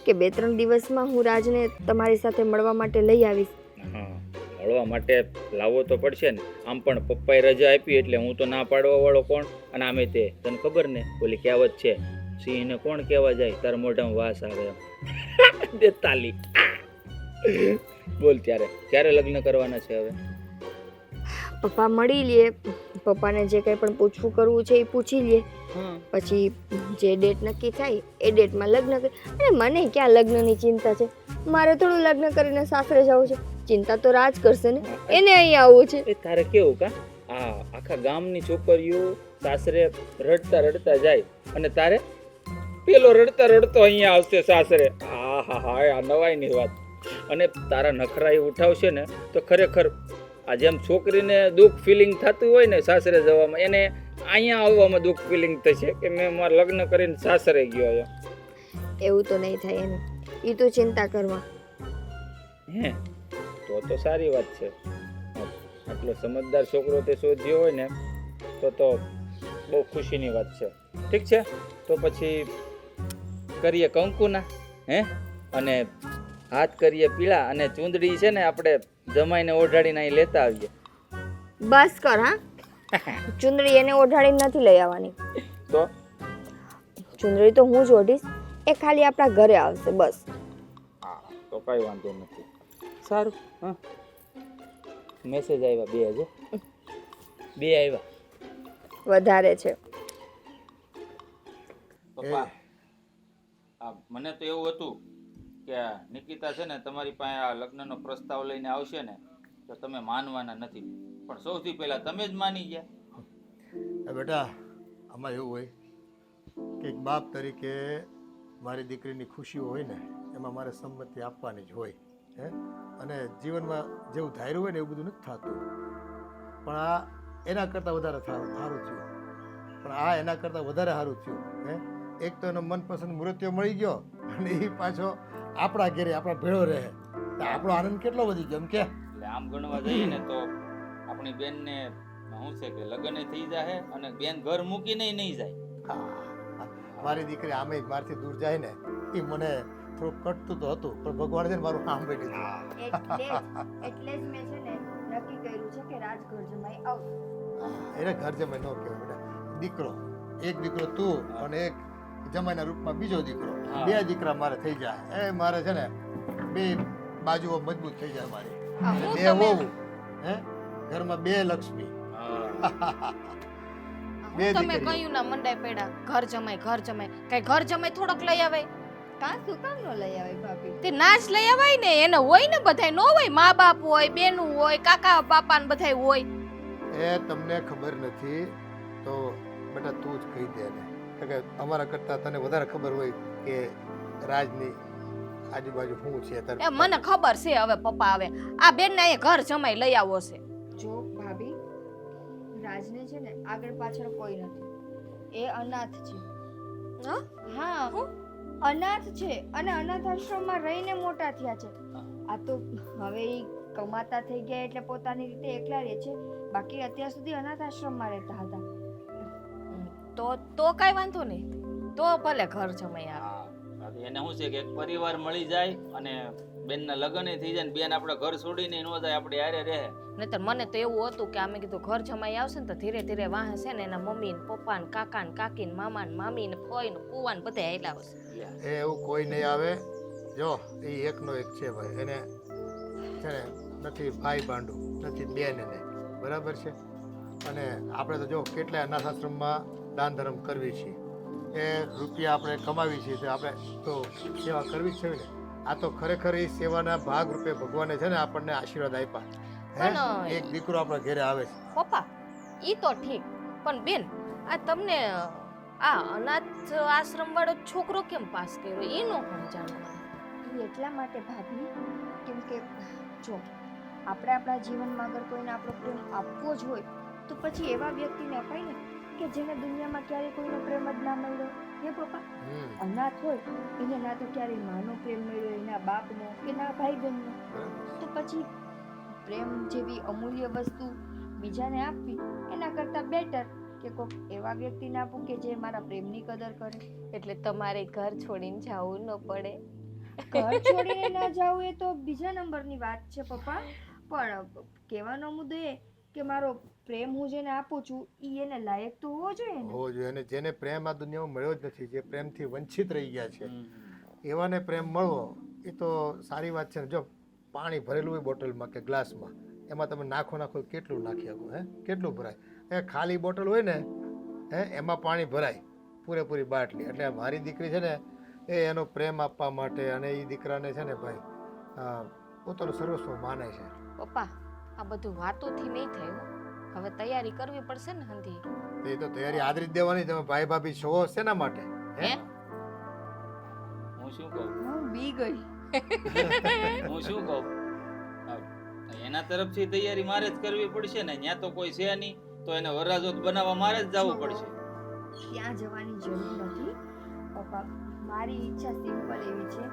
કે 2-3 દિવસમાં હું રાજને તમારી સાથે મળવા માટે લઈ આવીશ. હા, મળવા માટે લાવવો તો પડશે ને. આમ પણ પપ્પાએ રજા આપી એટલે હું તો ના પાડવા વાળો કોણ? અને આમે તે તને ખબર ને ઓલી કહેવત છે, સિંહને કોણ કહેવા જાય તારા મોઢામાં વાસ આવે એમ દે તાલી. બોલ ક્યારે લગ્ન કરવાના છે હવે? પપ્પા મળી લે, પપ્પાને જે કંઈ પણ પૂછવું કરવું છે એ પૂછી લે, પછી જે ડેટ નક્કી થાય એ ડેટમાં લગ્ન કરી. અને મને ક્યાં લગ્નની ચિંતા છે? મારે થોડું લગ્ન કરીને સાસરે જવું છે. ચિંતા તો રાજ કરશે ને, એને અહીં આવવું છે. એ તારે કેવું કા આખા ગામની છોકરીઓ સાસરે રડતા રડતા જાય અને તારે પેલો રડતા રડતો અહીંયા આવશે સાસરે. આ નવાઈની વાત. અને તારા નખરા એ ઉઠાવશે ને તો ખરેખર આ જેમ છોકરીને દુઃખ ફિલિંગ થતું હોય ને સાસરે જવામાં, એને અહીંયા આવવામાં દુઃખ ફિલિંગ થશે કે મેં મારા લગ્ન કરીને સાસરે ગયો એમ. એવું તો નહીં થાય એને, એ તો ચિંતા કરવા. હે તો સારી વાત છે. આટલો સમજદાર છોકરો તે શોધ્યો હોય ને તો બહુ ખુશીની વાત છે. ઠીક છે, તો પછી કરીએ કંકુના, અને હાથ કરીએ પીળા, અને ચૂંદડી છે ને આપણે જમાઈને ઓઢાડીને અહીં લેતા આવીએ. બસ કર. હા, ચુંદડી એને ઓઢાડીને નથી લઈ આવવાની. તો ચુંદડી તો હું જ ઓઢીશ, એ ખાલી આપણા ઘરે આવશે બસ. હા, તો કઈ વાંધો નથી. સારું. હા, મેસેજ આવ્યા 2 આવ્યા. વધારે છે. પપ્પા, મને તો એવું હતું કે નિકિતા છે ને તમારી પાસે આ લગ્નનો પ્રસ્તાવ લઈને આવશે ને તો તમે માનવાના નથી, પણ સૌથી પહેલા તમે જ માની ગયા. બેટા, આમાં એવું હોય કે એક બાપ તરીકે મારી દીકરીની ખુશીઓ હોય ને એમાં મારે સંમતિ આપવાની જ હોય. અને જીવનમાં જેવું ધાર્યું હોય ને એવું બધું નથી થતું, પણ આ એના કરતાં વધારે સારું થયું. પણ આ એના કરતાં વધારે સારું થયું. એક તો એનો મનપસંદ મૂર્તિઓ મળી ગયો, અને એ પાછો આપણા ઘેરે આપણા ભેળો રહે, તો આપણો આનંદ કેટલો વધી ગયો એમ કે. એટલે આમ ગણવા જઈએ ને તો આપણી બેનને શું છે કે લગ્ન થઈ જાય અને બેન ઘર મૂકીને નહીં જાય. મારી દીકરી આમે મારથી દૂર જાય ને એ મને થોડું કટતું તો હતું, પણ ભગવાન છે ને મારું કામ કરી દીધું. એટલે જ મેં છે ને નક્કી કર્યું છે કે રાજ ઘર જમાઈ આવશે. એને ઘર જમાઈ ન કહેવાય બેટા, દીકરો. એક દીકરો તું અને એક જમાઈના રૂપમાં બીજો દીકરો. 2 દીકરા મારે થઈ જાય. એ મારે છે ને 2 બાજુઓ મજબૂત થઈ જાય મારી. 2 વહુ, ઘરમાં 2 લક્ષ્મી. તમે કયું ના મંડાઈ પડ્યા ઘર જમાઈ કઈ ઘર જમાઈ થોડોક લઈ આવે? કાં શું કામ ન લઈ આવે ભાભી? તે નાચ લઈ આવાય ને, એને હોય ને બધાય નો હોય, મા બાપ હોય, બેનું હોય, કાકા બાપા ને બધાય હોય. એ તમને ખબર નથી તો બેટા તું જ કહી દે ને, કે અમારા કરતા તને વધારે ખબર હોય કે રાજની આજુબાજુ શું છે. એ મને ખબર છે હવે પપ્પા. હવે આ બેન ને ઘર જમાઈ લઈ આવો છે. જો ભાભી, રાજને છે ને આગળ પાછળ કોઈ નથી, એ અનાથ છે. હા, અનાથ છે અને અનાથ આશ્રમમાં રહીને મોટા થયા છે. આ તો હવે ઈ કમાતા થઈ ગયા એટલે પોતાની રીતે એકલા રહે છે, બાકી અત્યાર સુધી અનાથ આશ્રમમાં રહેતા હતા. તો કઈ વાંધો નહીં, તો ભલે ઘર જમાઈ આવે. એને શું છે કે એક પરિવાર મળી જાય અને બેનના લગ્ન થઈ જાય ને બેન આપણે ઘર છોડીને ન જાય, આપણે હારે રહે. નહીતર મને તો એવું હતું કે અમે કીધું ઘર જમાઈ આવશે ને તો ધીરે ધીરે વાહે છે ને એના મમ્મી ને પપ્પા ને કાકા ને કાકી ને મામા ને મામી ને ફોઈ ને ફુવા ને બધા આયલા આવશે. એવું કોઈ નહીં આવે. જો એ એકનો એક છે ભાઈ, એને છે ને નથી ભાઈ ભાંડું, નથી બેન એને, બરાબર છે. અને આપણે તો જો કેટલાય અનાથ આશ્રમમાં દાન ધર્મ કરવી છીએ, એ રૂપિયા આપણે કમાવી છીએ, તો આપણે તો સેવા કરવી જ છે ને. આ તો ખરેખર એ સેવાના ભાગ રૂપે ભગવાને છે ને આપણને આશીર્વાદ આપ્યા. એક દીકરો આપણા ઘરે આવે છે. પપ્પા ઈ તો ઠીક, પણ બેન આ તમને આ અનાથ આશ્રમ વાળો છોકરો કેમ પાસ કર્યો એ નો સમજાણું. એટલા માટે ભાભી, કેમ કે જો આપણે આપણા જીવનમાં અગર કોઈને આપણો પ્રેમ આપવો જ હોય તો પછી એવા વ્યક્તિને અપાય ને કે જેને દુનિયામાં ક્યારેય કોઈનો પ્રેમ જ ના મળ્યો. હે પપ્પા, અનાથ હોય એને ના તો ક્યારેય માનો પ્રેમ મળ્યો, એના બાપનો કે ના ભાઈ બહેનનો, તો પછી પ્રેમ જેવી અમૂલ્ય વસ્તુ બીજાને આપવી એના કરતાં બેટર કે કોઈક એવા વ્યક્તિને આપું કે જે મારા પ્રેમની કદર કરે. એટલે તમારે ઘર છોડીને જવું ન પડે. ઘર છોડીને ના જાવું એ તો બીજા નંબરની વાત છે પપ્પા, પણ કહેવાનો મુદ્દો એ કે મારો પ્રેમ હું જેને આપું છું એ એને લાયક તો હોવો જોઈએ ને. હોવો જોઈએ. અને જેને પ્રેમ આ દુનિયામાં મળ્યો જ નથી, જે પ્રેમથી વંચિત રહી ગયા છે, એવાને પ્રેમ મળવો એ તો સારી વાત છે ને. જો પાણી ભરેલું હોય બોટલમાં કે ગ્લાસમાં, એમાં તમે નાખો કેટલું નાખી શકો, કેટલું ભરાય? એ ખાલી બોટલ હોય ને, એમાં પાણી ભરાય પૂરેપૂરી બાટલી. એટલે મારી દીકરી છે ને, એ એનો પ્રેમ આપવા માટે અને એ દીકરાને છે ને ભાઈ પોતાનું સર્વસ્વ માને છે. પપ્પા આ બધું વાતોથી નહીં થયું. હવે તૈયારી કરવી પડશે ને હંધી. એ તો તૈયારી આદરી જ દેવાની. તમે ભાઈ ભાભી છો શેના માટે? હે હું શું કહું હું બી ગઈ. હું શું કહું એના તરફથી તૈયારી મારે જ કરવી પડશે ને. ત્યાં તો કોઈ છે નહીં, તો એને વરરાજોત બનાવવા મારે જ જવું પડશે. ત્યાં જવાની જરૂર નથી પપ્પા. મારી ઈચ્છા સિમ્પલ એવી છે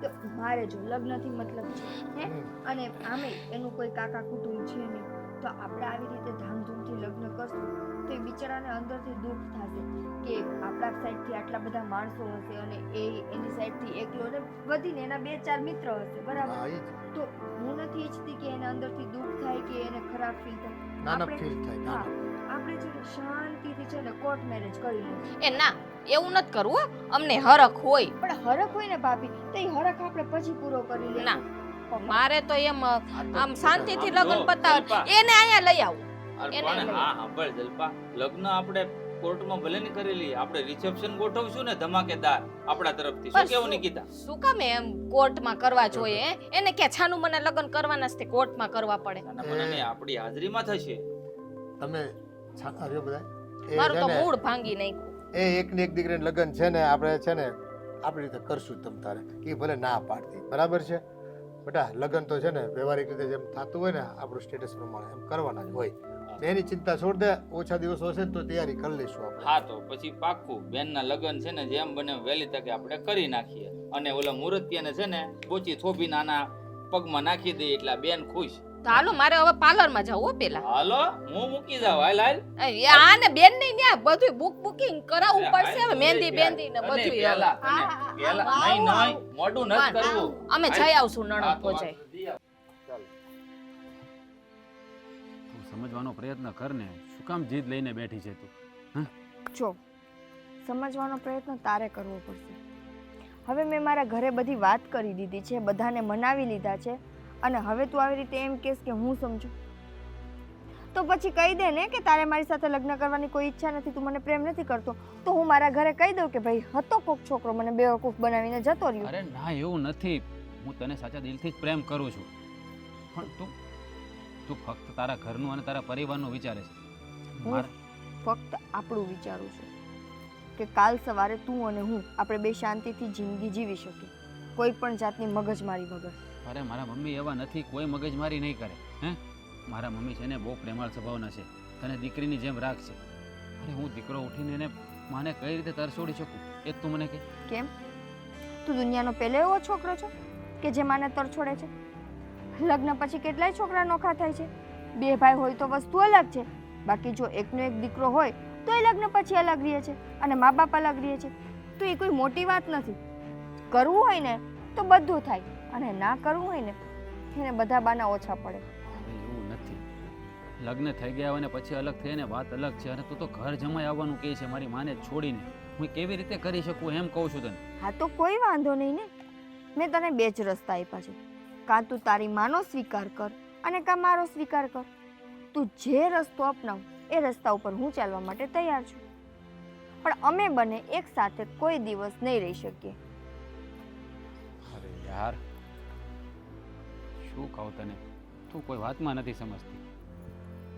કે મારે જો લગ્નથી મતલબ છે હે, અને આમે એનું કોઈ કાકા કુટુંબ છે નહીં, તો આપણે આવી રીતે ધામધૂમથી લગ્ન કરશું તો એ બિચારાને અંદરથી દુઃખ થશે કે આપણા સાઈડથી આટલા બધા માણસો હશે અને એ એની સાઈડથી એકલો ને વધીને એના 2-4 મિત્ર હશે, બરાબર? હા, એ જ. તો હું નથી ઈચ્છતી કે એને અંદરથી દુઃખ થાય કે એને ખરાબ ફીલ થાય. નાના આપણે- ફીલ થાય, હા, નાના. આપણે છે ને શાંતિથી છે ને કોર્ટ મેરેજ કરી લઈએ. એ ના એવું નથી કરવું હો. અમને હરખ હોય. પણ હરખ હોય ને ભાભી, તો એ હરખ આપણે પછી પૂરો કરી લઈએ. ના મારે તો એમ આમ શાંતિથી જો, લગ્ન પતાવ. જલ્પા. એને અહીંયા લઈ આવું. અરે એને પણ લઈ. હા સાંભળ જલ્પા, લગ્ન આપણે કોર્ટમાં ભલે નહીં કરી લઈએ, આપણે રિસેપ્શન ગોઠવશું ને ધમાકેદાર આપણા તરફથી. શું પણ કેવું શું- નિકિતા? શું કામ એમ કોર્ટમાં કરવા જોઈએ હે? એને કે છાનું મને લગ્ન કરવાના છે તે કોર્ટમાં કરવા પડે. ના, ના, મને નહીં, આપણી હાજરીમાં થશે. તમે આવ્યો બધા એ મારું છે તો ને, મૂડ ભાંગી નાખ્યું. એ એકની એક દીકરીને લગ્ન છે ને આપણે છે ને આપણી રીતે કરશું તમ તારે. એ ભલે ના પાડતી, બરાબર છે બેટા? લગ્ન તો છે ને વ્યવહારિક રીતે જેમ થતું હોય ને આપણું સ્ટેટસ પ્રમાણે એમ કરવાના જ હોય. એની ચિંતા છોડ દે. ઓછા દિવસો હશે ને તો તૈયારી કરી લઈશું આપણે. હા તો પછી પાક્કું બેનના લગ્ન છે ને જેમ બને વહેલી તકે આપણે કરી નાખીએ. અને ઓલા મુરતિયાને છે ને બોચી થોભીને આના પગમાં નાખી દઈએ એટલે આ બેન ખુશ. તો હાલો મારે હવે પાર્લરમાં જવું હો પેલા. હાલો હું મૂકી જાઉં. હાલ હાલ. આ ને બેન ની ત્યાં બધું બુકિંગ કરાવવું અરે, પડશે હવે હા, મહેંદી એ બેંદી ને અને બધું. પેલા, હા, અને હા, પેલા, આવું, નહીં, આવું, નહીં, મોઢું નથી આવું. કરવું. અમે જઈ આવશું હા, નણંદ તો પહોંચાય. વાંધો નહીં. તું સમજવાનો પ્રયત્ન કર ને. શું કામ જીદ લઈને બેઠી છે તું? જો સમજવાનો પ્રયત્ન તારે કરવો પડશે. હવે મેં મારા ઘરે બધી વાત કરી દીધી છે, બધાને મનાવી લીધા છે, અને હવે તું આવી રીતે એમ કહેશ કે હું સમજુ, તો પછી કહી દે ને કે તારે મારી સાથે લગ્ન કરવાની કોઈ ઈચ્છા નથી, તું મને પ્રેમ નથી કરતો. તો હું મારા ઘરે કહી દઉં કે ભાઈ હતો કોક છોકરો મને બેવકૂફ બનાવીને જતો રહ્યો. અરે ના, એવું નથી. હું તને સાચા દિલથી જ પ્રેમ કરું છું, પણ તું તું ફક્ત તારા ઘરનું અને તારા પરિવારનું વિચારે છે. હું મારા ફક્ત આપણું વિચારું છું કે કાલ સવારે તું અને હું આપણે બે શાંતિથી જિંદગી જીવી શકીએ, કોઈ પણ જાતની મગજમારી વગર. અરે મારા મમ્મી એવા નથી, કોઈ મગજમારી નહીં કરે. હે, મારા મમ્મી છે ને બહુ પ્રેમાળ સ્વભાવના છે, તને દીકરીની જેમ રાખશે. અરે હું દીકરો ઉઠીને એને માને કઈ રીતે તરછોડી શકું એ તું મને કહે. કેમ? તું દુનિયાનો પહેલો એવો છોકરો છો કે જે માને તરછોડે છે? લગ્ન પછી કેટલાય છોકરા નોખા થાય છે. બે ભાઈ હોય તો વસ્તુ અલગ છે, બાકી જો એકનો એક દીકરો હોય તો એ લગ્ન પછી અલગ રહે છે અને મા બાપ અલગ રહે છે. તો એ કોઈ મોટી વાત નથી. કરવું હોય ને તો બધું થાય, અને ના કરવું હોય ને એને બધા બાના ઓછા પડે. અરે એવું નથી. લગ્ન થઈ ગયા હોય ને પછી અલગ થઈને વાત અલગ છે, અને તું તો ઘર જમાઈ આવવાનું કહે છે મારી માને છોડીને. હું કેવી રીતે કરી શકું એમ કહું છું તને. હા તો કોઈ વાંધો નહીં ને. મેં તને બે જ રસ્તા આપ્યા છે, કાં તું તારી માનો સ્વીકાર કર અને કાં મારો સ્વીકાર કર. તું જે રસ્તો અપનાવ એ રસ્તા ઉપર હું ચાલવા માટે તૈયાર છું, પણ અમે બંને એક સાથે કોઈ દિવસ નહીં રહી શકીએ. અરે યાર, શું કહું તને, તું કોઈ વાતમાં નથી સમજતી.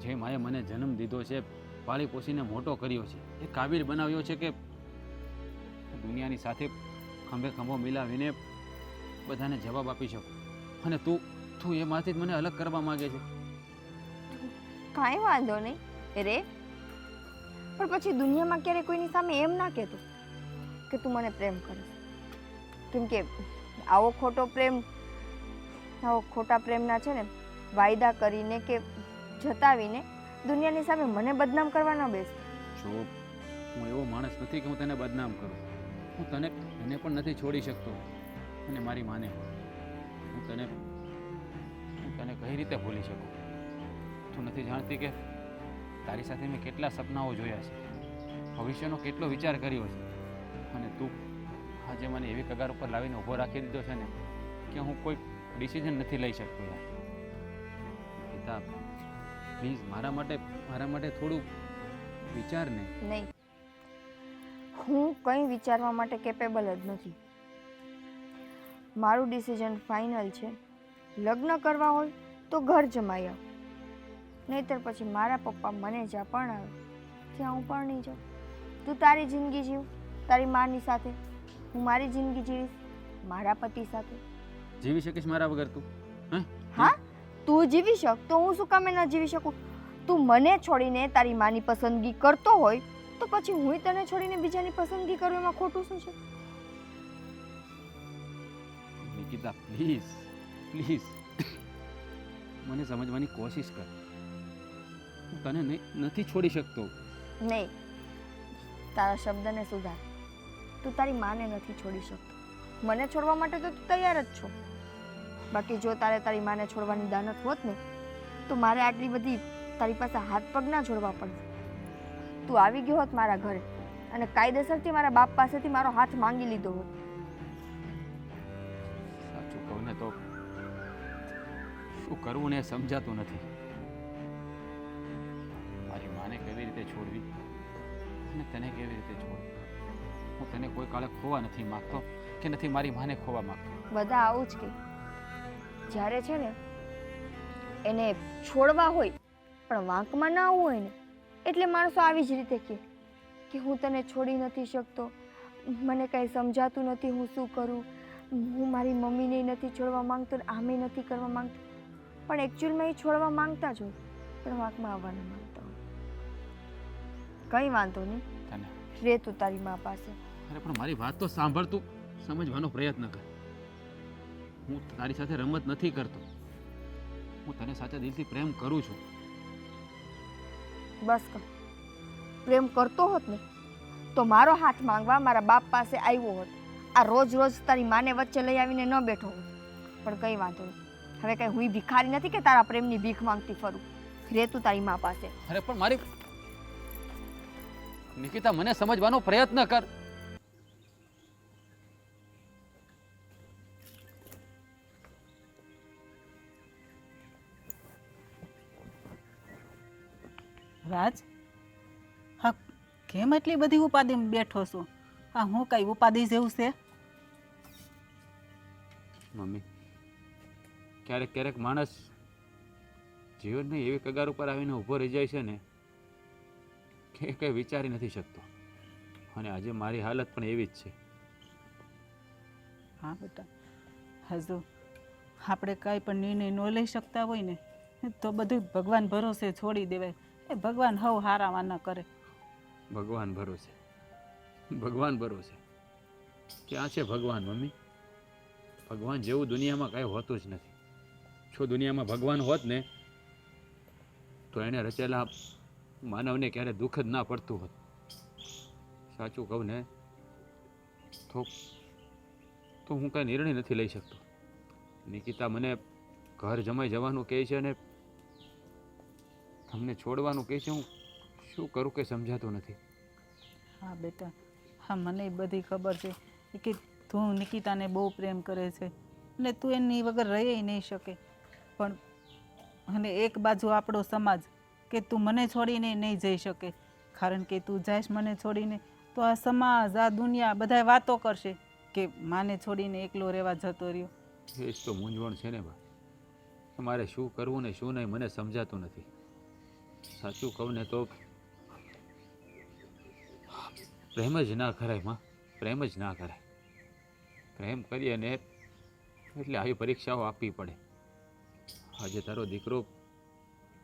જે માએ મને જન્મ દીધો છે, પાળી પોષીને મોટો કર્યો છે, એ કાબિલ બનાવ્યો છે કે દુનિયાની સાથે ખંભે ખંભો મિલાવીને બધાને જવાબ આપી શકું, અને તું એમાંથી જ મને અલગ કરવા માંગે છે. કાંઈ વાંધો નહીં રે, પણ પછી દુનિયામાં ક્યારે કોઈની સામે એમ ના કહેતો કે તું મને પ્રેમ કરે. કેમ કે આવો ખોટા પ્રેમના છે ને વાયદા કરીને કે જતાવીને દુનિયાની સામે મને બદનામ કરવા ન બેસ. જો હું એવો માણસ નથી કે હું તને બદનામ કરું. હું તને પણ નથી છોડી શકતો, અને મારી માને હું તને કઈ રીતે ભૂલી શકું? તું નથી જાણતી કે તારી સાથે મેં કેટલા સપનાઓ જોયા છે, ભવિષ્યનો કેટલો વિચાર કર્યો છે, અને તું આજે મને એવી કગાર ઉપર લાવીને ઊભો રાખી દીધો છે ને કે હું કોઈ ડિસિઝન નથી લઈ શકતો યાર. પિતા પ્લીઝ મારા માટે થોડું વિચાર ને. નહીં, હું કંઈ વિચારવા માટે કેપેબલ જ નથી. મારું ડિસિઝન ફાઇનલ છે. લગ્ન કરવા હોય તો ઘર જમાઈ આવ, નહીંતર પછી મારા પપ્પા મને જ્યાં પરણાવે ત્યાં હું પરણી જાઉં. તું તારી જિંદગી જીવ તારી માની સાથે, હું મારી જિંદગી જીવીશ મારા પતિ સાથે. જીવી શકીશ મારા વગર તું? હા, તું જીવી શક તો હું શું કામે ન જીવી શકું? તું મને છોડીને તારી માની પસંદગી કરતો હોય તો પછી હું તને છોડીને બીજાની પસંદગી કરું એમાં ખોટું શું છે? નિકિતા પ્લીઝ પ્લીઝ મને સમજવાની કોશિશ કર. હું તને નથી છોડી શકતો. નહીં, તારા શબ્દને સુધાર. તું તારી માને નથી છોડી શકતો. મને છોડવા માટે તો તું તૈયાર જ છો. બાકી જો તારે તારી માને છોડવાની દાનત હોત ને તો મારે આટલી બધી તારી પાસે હાથ પગ ના છોડવા પડે. તું આવી ગયો હોત મારા ઘરે અને કાયદેસરથી મારા બાપ પાસેથી મારો હાથ માંગી લીધો હોત. સાચું કહું ને તો શું કરવું ને એ સમજાતું નથી. મારી માને કેવી રીતે છોડવી અને તને કેવી રીતે છોડવી? હું તને કોઈ કાળે ખોવા નથી માંગતો કે નથી મારી માને ખોવા માંગતો. બધા આવું જ કે જ્યારે છે ને એને છોડવા હોય પણ વાંકમાં ના આવવું હોય ને એટલે માણસો આવી જ રીતે કહે કે હું તને છોડી નથી શકતો, મને કંઈ સમજાતું નથી, હું શું કરું, હું મારી મમ્મીને નથી છોડવા માંગતો ને આમે નથી કરવા માંગતો. પણ એકચ્યુઅલમાં એ છોડવા માંગતા જ હોય પણ વાંકમાં આવવાના માંગતા હોય. કંઈ વાંધો નહીં, તને રે તું તારી મા પાસે. અરે પણ મારી વાત તો સાંભળ, તું સમજવાનો પ્રયત્ન કર. હું તારી સાથે રમત નથી કરતો. હું તને સાચા દિલથી પ્રેમ કરું છું. બસ કર. પ્રેમ કરતો હોત ને તો મારો હાથ માંગવા મારા બાપ પાસે આવ્યો હોત. આ રોજ રોજ તારી માને વચ્ચે લઈ આવીને ન બેઠો હોત. પણ કંઈ વાંધો નહીં, હવે કંઈ હું ભિખારી નથી કે તારા પ્રેમની ભીખ માંગતી ફરું. રે તું તારી મા પાસે. અરે પણ મારી નિકિતા, મને સમજવાનો પ્રયત્ન કર. રાજ, હા કેમ એટલી બધી ઉપાધિમાં બેઠો છો? હા હું કઈ ઉપાધિ જેવું છે? મમ્મી, ક્યારેક માણસ જીવનની એવી કગાર ઉપર આવીને ઊભો રહી જાય છે ને કે કંઈ વિચારી નથી શકતો. અને આજે મારી હાલત પણ એવી જ છે. હા બેટા, હજુ આપણે કાંઈ પણ નિર્ણય ન લઈ શકતા હોય ને તો બધું ભગવાન ભરોસે છોડી દેવાય. એ ભગવાન હવ હારામાં ન કરે. ભગવાન ભરોસે ક્યાં છે ભગવાન? મમ્મી, ભગવાન જેવું દુનિયામાં કાંઈ હોતું જ નથી. જો દુનિયામાં ભગવાન હોત ને તો એણે રચેલા માનવને ક્યારે દુઃખ જ ના પડતું હોત. સાચું કહું ને તો હું કાંઈ નિર્ણય નથી લઈ શકતો. નિકિતા મને ઘર જમાઈ જવાનું કહે છે અને તમને છોડવાનું કહે છે. હું શું કરું કે સમજાતું નથી. હા બેટા, હા મને બધી ખબર છે કે તું નિકિતાને બહુ પ્રેમ કરે છે અને તું એની વગર રહી નહીં શકે. પણ અને એક બાજુ આપણો સમાજ કે તું મને છોડીને નહીં જઈ શકે, કારણ કે તું જઈશ મને છોડીને તો આ સમાજ આ દુનિયા બધાય વાતો કરશે કે માને છોડીને એકલો રહેવા જતો રહ્યો. એ જ તો મૂંઝવણ છે ને બા. મારે શું કરવું ને શું નહીં મને સમજાતું નથી. સાચું કહું ને તો પ્રેમ જ ના કરાય માં, પ્રેમ જ ના કરાય. પ્રેમ કરીએ ને એટલે આવી પરીક્ષાઓ આપવી પડે. આજે તારો દીકરો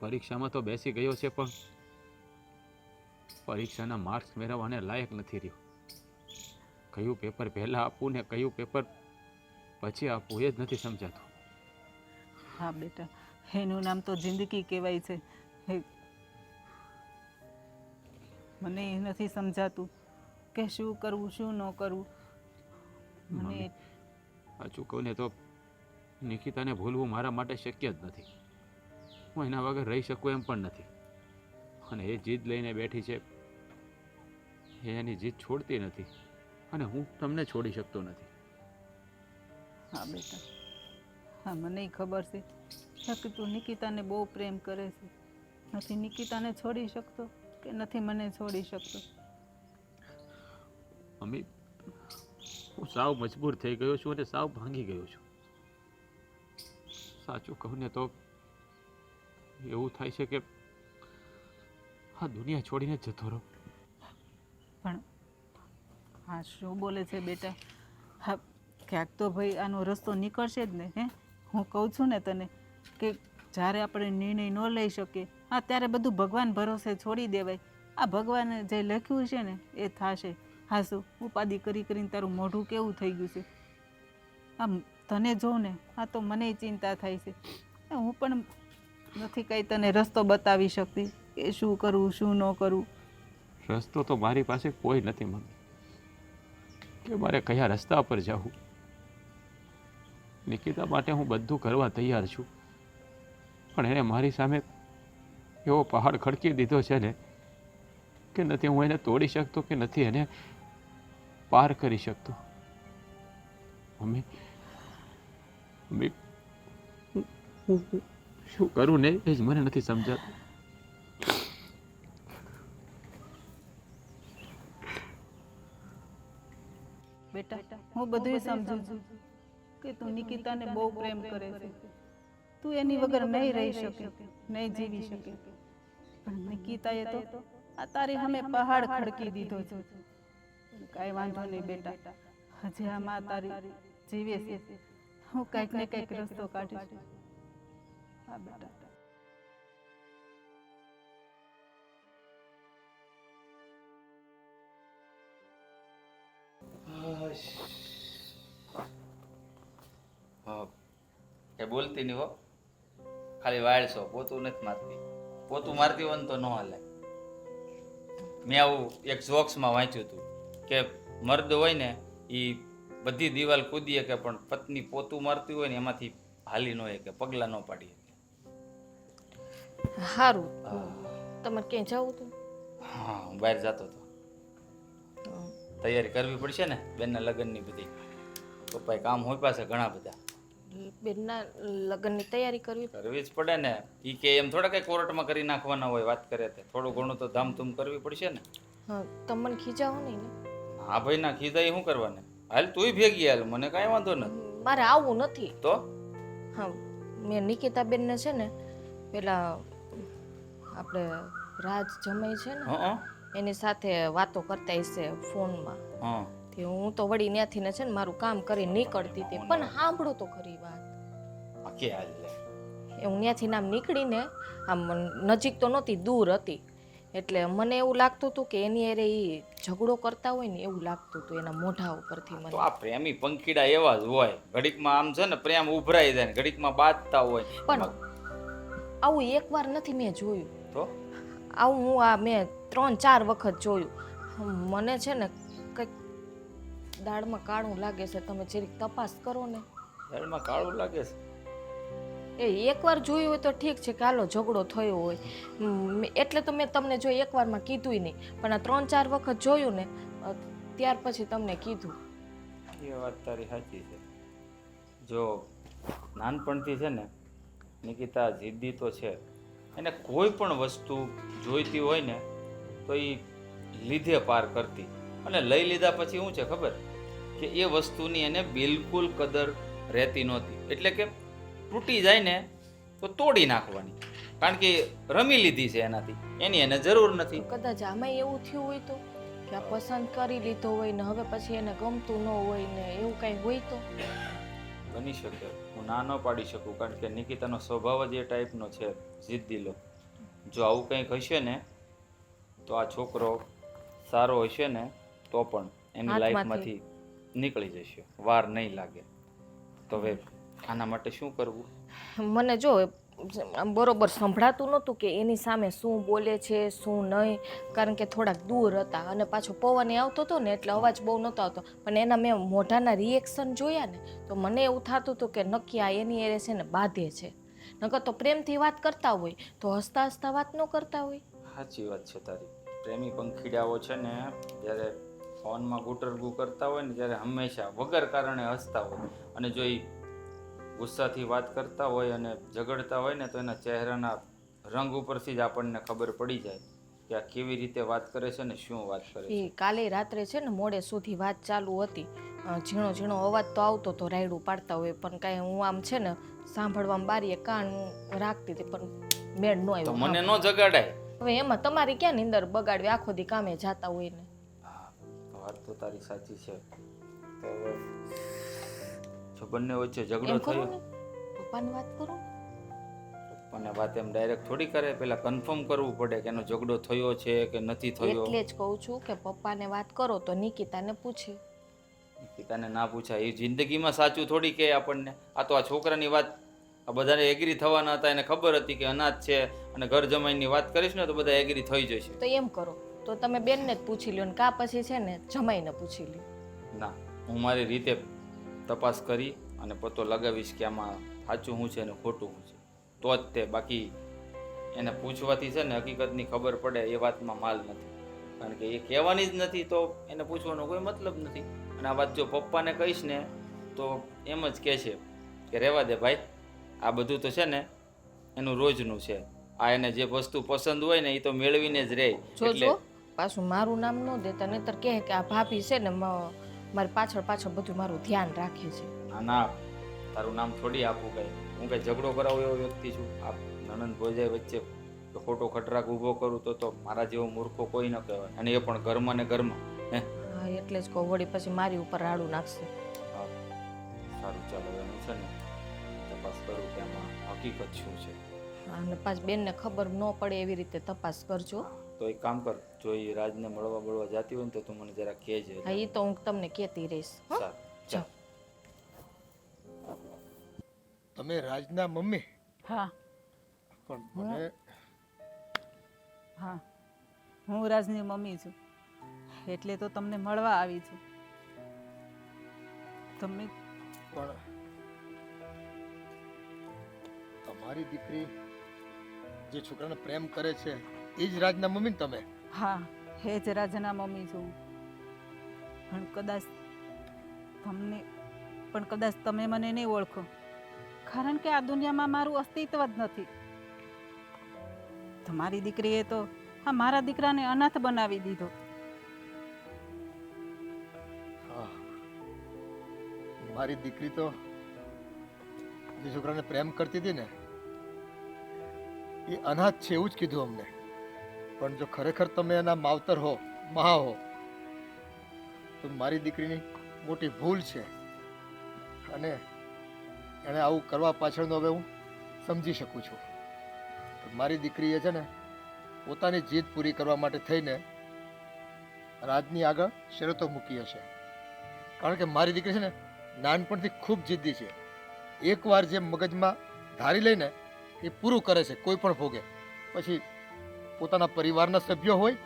પરીક્ષામાં તો બેસી ગયો છે પણ પરીક્ષાના માર્ક્સ મેળવવાને લાયક નથી રહ્યો. કયું પેપર પહેલાં આપવું ને કયું પેપર પછી આપવું એ જ નથી સમજાતું. હા બેટા, એનું નામ તો જિંદગી કહેવાય છે. મને એ નથી સમજાતું કે શું કરવું શું ન કરવું. મને સાચું કહું ને તો નિકિતાને ભૂલવું મારા માટે શક્ય જ નથી. હું એના વગર રહી શકું એમ પણ નથી. અને એ જીદ લઈને બેઠી છે, એ એની જીદ છોડતી નથી, અને હું તમને છોડી શકતો નથી. હા બેટા, હા મને ખબર છે કે તું નિકિતાને બહુ પ્રેમ કરે છે. નથી નિકિતાને છોડી શકતો કે નથી મને છોડી શકતો. મમ્મી, હું સાવ મજબૂર થઈ ગયો છું અને સાવ ભાંગી ગયો છું. સાચું કહું ને તો એવું થાય છે કે આ દુનિયા છોડીને જ જતો રહું. પણ હા શું બોલે છે બેટા? હા ક્યાંક તો ભાઈ આનો રસ્તો નીકળશે જ ને. હું કહું છું ને તને કે જ્યારે આપણે નિર્ણય ન લઈ શકીએ, હા ત્યારે બધું ભગવાન ભરોસે છોડી દેવાય. આ ભગવાને જે લખ્યું છે ને એ થશે. હા શું ઉપાધિ કરી કરીને તારું મોઢું કેવું થઈ ગયું છે? આમ તને જોઉં ને હા તો મને ચિંતા થાય છે. હું પણ નથી કંઈ તને રસ્તો બતાવી શકતી કે શું કરવું શું ન કરવું. રસ્તો તો મારી પાસે કોઈ નથી મમ્મી, કે મારે કયા રસ્તા પર જવું. નિકિતા માટે હું બધું કરવા તૈયાર છું, પણ એણે મારી સામે એવો પહાડ ખડકી દીધો છે ને કે નથી હું એને તોડી શકતો કે નથી એને પાર કરી શકતો. મમ્મી, મમ્મી હું શું કરું ને એ જ મને નથી સમજાતું. બેટા હું બધું સમજુ છું કે તું નિકિતાને બહુ પ્રેમ કરે છે. તું એની વગર નહીં રહી શકે, નહીં જીવી શકે. પણ નિકિતાએ તો આ તારી સામે પહાડ ખડકી દીધો છે. કાંઈ વાંધો નહીં બેટા, હજી આ માં તારી જીવે છે. હું કંઈક ને કંઈક રસ્તો કાઢીશ. હા બેટા. એ બોલતી નહીં હો, ખાલી વાળશો, પોતું નથી મારતી. પોતું મારતી હોય ને તો ન હાલે. મેં આવું એક જોક્સમાં વાંચ્યું હતું કે મર્દ હોય ને એ બધી દિવાલ કૂદીએ કે પણ પત્ની પોતું મારતી હોય ને એમાંથી હાલી ન હોય કે પગલાં ન પાડીએ. સારું, તમારે ક્યાંય જવું હતું? હા હું બહાર જતો હતો. તૈયારી કરવી પડશે ને બેનના લગ્નની બધી. પપ્પાએ કામ હોય પાસે ઘણા બધા. બેનના લગ્નની તૈયારી કરવી કરવી જ પડે ને. એ કે એમ થોડા કઈ કોર્ટમાં કરી નાખવાના હોય વાત કરે તે. થોડું ઘણું તો ધામધૂમ કરવી પડશે ને. હા, તમને ખીજાવો નહીં ને? હા ભાઈ ના ખીજાઈ શું કરવાને? હાલ તુંય ભેગી હાલ, મને કાંઈ વાંધો નથી. મારે આવવું નથી. તો હા, મેં નિકિતાબેનને છે ને પેલા આપણે રાજ જમાઈ છે ને હા એની સાથે વાતો કરતા હશે ફોનમાં. હા તે હું તો વળી ત્યાંથી ને છે ને મારું કામ કરી નીકળતી હતી, પણ સાંભળો તો ખરી વાત. કે હાલ લે. એ હું ત્યાંથી આમ નીકળીને આમ નજીક તો નહોતી, દૂર હતી. એટલે મને એવું લાગતું હતું કે એની અરે એ ઝઘડો કરતા હોય ને એવું લાગતું હતું એના મોઢા ઉપરથી મને. તો આ પ્રેમી પંખીડા એવા જ હોય. ઘડીકમાં આમ છે ને પ્રેમ ઉભરાઈ જાય ને ઘડીકમાં બાજતા હોય. પણ આવું એકવાર નથી મેં જોયું. તો આવું હું આ મેં 3-4 વખત જોયું. મને છે ને કંઈક દાળમાં કાળું લાગે છે. તમે જરીક તપાસ કરો ને. દાળમાં કાળું લાગે છે? એ એકવાર જોયું હોય તો ઠીક છે કે હાલો ઝઘડો થયો હોય, એટલે તો મેં તમને જો એકવારમાં કીધુંય નહીં, પણ આ 3-4 વખત જોયું ને ત્યાર પછી તમને કીધું. એ વાત તારી સાચી છે. જો નાનપણથી છે ને નિકિતા જિદ્દી તો છે. એને કોઈ પણ વસ્તુ જોઈતી હોય ને તો એ લીધે પાર કરતી. અને લઈ લીધા પછી શું છે ખબર કે એ વસ્તુની એને બિલકુલ કદર રહેતી નહોતી. એટલે કે તૂટી જાય ને તો તોડી નાખવાની, કારણ કે રમી લીધી છે એનાથી, એની એને જરૂર નથી. કદાચ આમાં એવું થયું હોય તો કે આ પસંદ કરી લીધો હોય ને હવે પછી એને ગમતું ન હોય ને એવું કાંઈ હોય તો બની શકે. હું ના ન પાડી શકું, કારણ કે નિકિતાનો સ્વભાવ જ એ ટાઈપનો છે, જિદ્દીલો. જો આવું કંઈક હશે ને તો આ છોકરો સારો હશે ને તો પણ એની લાઈફમાંથી નીકળી જશે, વાર નહીં લાગે. તો હવે આના માટે શું કરવું? મને જો આમ બરોબર સંભળાતું નહોતું કે એની સામે શું બોલે છે શું નહીં, કારણ કે થોડાક દૂર હતા અને પાછો પવન આવતો હતો ને એટલે અવાજ બહુ નહોતો આવતો. પણ એના મેં મોઢાના રિએક્શન જોયા ને તો મને એવું થતું હતું કે નક્કી આ એની એરે છે ને બાંધે છે. નકર તો પ્રેમથી વાત કરતા હોય તો હસતા હસતા વાત ન કરતા હોય. સાચી વાત છે તારી. પ્રેમી પંખીડાઓ છે ને જ્યારે ફોનમાં ગુટરગુ કરતા હોય ને ત્યારે હંમેશા વગર કારણે હસતા હોય, અને જો એ ગુસ્સાથી વાત કરતા હોય અને ઝઘડતા હોય ને તો એના ચહેરાના રંગ ઉપરથી જ આપણને ખબર પડી જાય કે આ કેવી રીતે વાત કરે છે ને શું વાત કરે છે. એ કાલે રાત્રે છે ને મોડે સુધી વાત ચાલુ હતી. ઝીણો ઝીણો અવાજ તો આવતો તો રાયડું પાડતા હોય, પણ કાંઈ હું આમ છે ને સાંભળવામાં બારીએ કાન રાખતી હતી, પણ મેળ ન તો આવ્યો. મને ન જગાડાય. હવે એમાં તમારી ક્યાં નીંદર બગાડવી, આખો દી કામે જાતા હોય ને. હા, વાત તો તારી સાચી છે. તો હવે જો બંને વચ્ચે ઝઘડો એમ કરો થયો, ને, પપ્પાની વાત કરો ને. અને વાત એમ ડાયરેક્ટ થોડી કરે, પેલા કન્ફર્મ કરવું પડે કે એનો ઝઘડો થયો છે કે નથી થયો. એટલે જ કહું છું કે પપ્પાને વાત કરો તો નિકિતાને પૂછે. પિતાને ના પૂછાય, એ જિંદગીમાં સાચું થોડી કે આપણને. આ તો આ છોકરાની વાત, આ બધાને એગ્રી થવાના હતા, એને ખબર હતી કે અનાથ છે અને ઘર જમાઈની વાત કરીશ ને તો બધા એગ્રી થઈ જશે. તો એમ કરો તો તમે બેનને જ પૂછી લ્યો ને કા પછી છે ને જમાઈને પૂછી લ્યો. ના, હું મારી રીતે તપાસ કરી અને પતો લગાવીશ કે આમાં સાચું શું છે અને ખોટું શું છે, તો જ તે. બાકી એને પૂછવાથી છે ને હકીકતની ખબર પડે એ વાતમાં માલ નથી, કારણ કે એ કહેવાની જ નથી તો એને પૂછવાનો કોઈ મતલબ નથી. અને આ વાત જો પપ્પાને કહીશ ને તો એમ જ કહેશે કે રહેવા દે ભાઈ, આ બધું તો છે ને એનું રોજનું છે, આ એને જે વસ્તુ પસંદ હોય ને એ તો મેળવીને જ રહે. જોજો પાછું મારું નામ ન દેતા, નહીતર કહે કે આ ભાભી છે ને મારી પાછળ પાછળ બધું મારું ધ્યાન રાખે છે. ના, તારું નામ થોડી આપું કઈ, હું કઈ ઝઘડો કરાવું એવો વ્યક્તિ છું? આ નણંદ ભોજાઈ વચ્ચે ખોટો ખટરાક ઊભો કરું તો મારા જેવો મૂર્ખો કોઈ ન કહેવાય, અને એ પણ ઘરમાં ને ઘરમાં. હે, હા એટલે જ કહું, વળી પછી મારી ઉપર રાડું નાખશે. સારું, ચાલો હવે હું છે ને તપાસ કરું કે આમાં હકીકત શું છે. અને પાછ બેનને ખબર ન પડે એવી રીતે તપાસ કરજો. તો એક કામ કર, જો એ રાજને મળવા જાતી હોય ને તો તું મને જરા કહેજે. હા એ તો હું તમને કહેતી રહીશ. હો? સારું, ચાલ. તમે રાજના મમ્મી? હા પણ મને હા, હું રાજની મમ્મી છું, એટલે તો તમને મળવા આવી છું. તમે પણ તમારી દીકરી જે છોકરાને પ્રેમ કરે છે એ જ રાજના મમ્મી ને તમે? હા, હે જ રાજના મમ્મી છું. પણ કદાચ તમે મને નહીં ઓળખો, કારણ કે આ દુનિયામાં મારું અસ્તિત્વ જ નથી. તમારી દીકરીએ તો હા મારા દીકરાને અનાથ બનાવી દીધો. હા, મારી દીકરી તો જે છોકરાને પ્રેમ કરતી હતી ને એ અનાથ છે એવું જ કીધું અમને. પણ જો ખરેખર તમે એના માવતર હો, મહા હો, તો મારી દીકરીની મોટી ભૂલ છે, અને એણે આવું કરવા પાછળનો હવે હું સમજી શકું છું. મારી દીકરીએ છે ને પોતાની જીદ પૂરી કરવા માટે થઈને રાજની આગળ શરતો મૂકી હશે. કારણ કે મારી દીકરી છે ને નાનપણથી ખૂબ જિદ્દી છે. એકવાર જે મગજમાં ધારી લઈને એ પૂરું કરે છે કોઈ પણ ભોગે. પછી પોતાના પરિવારના સભ્યો હોય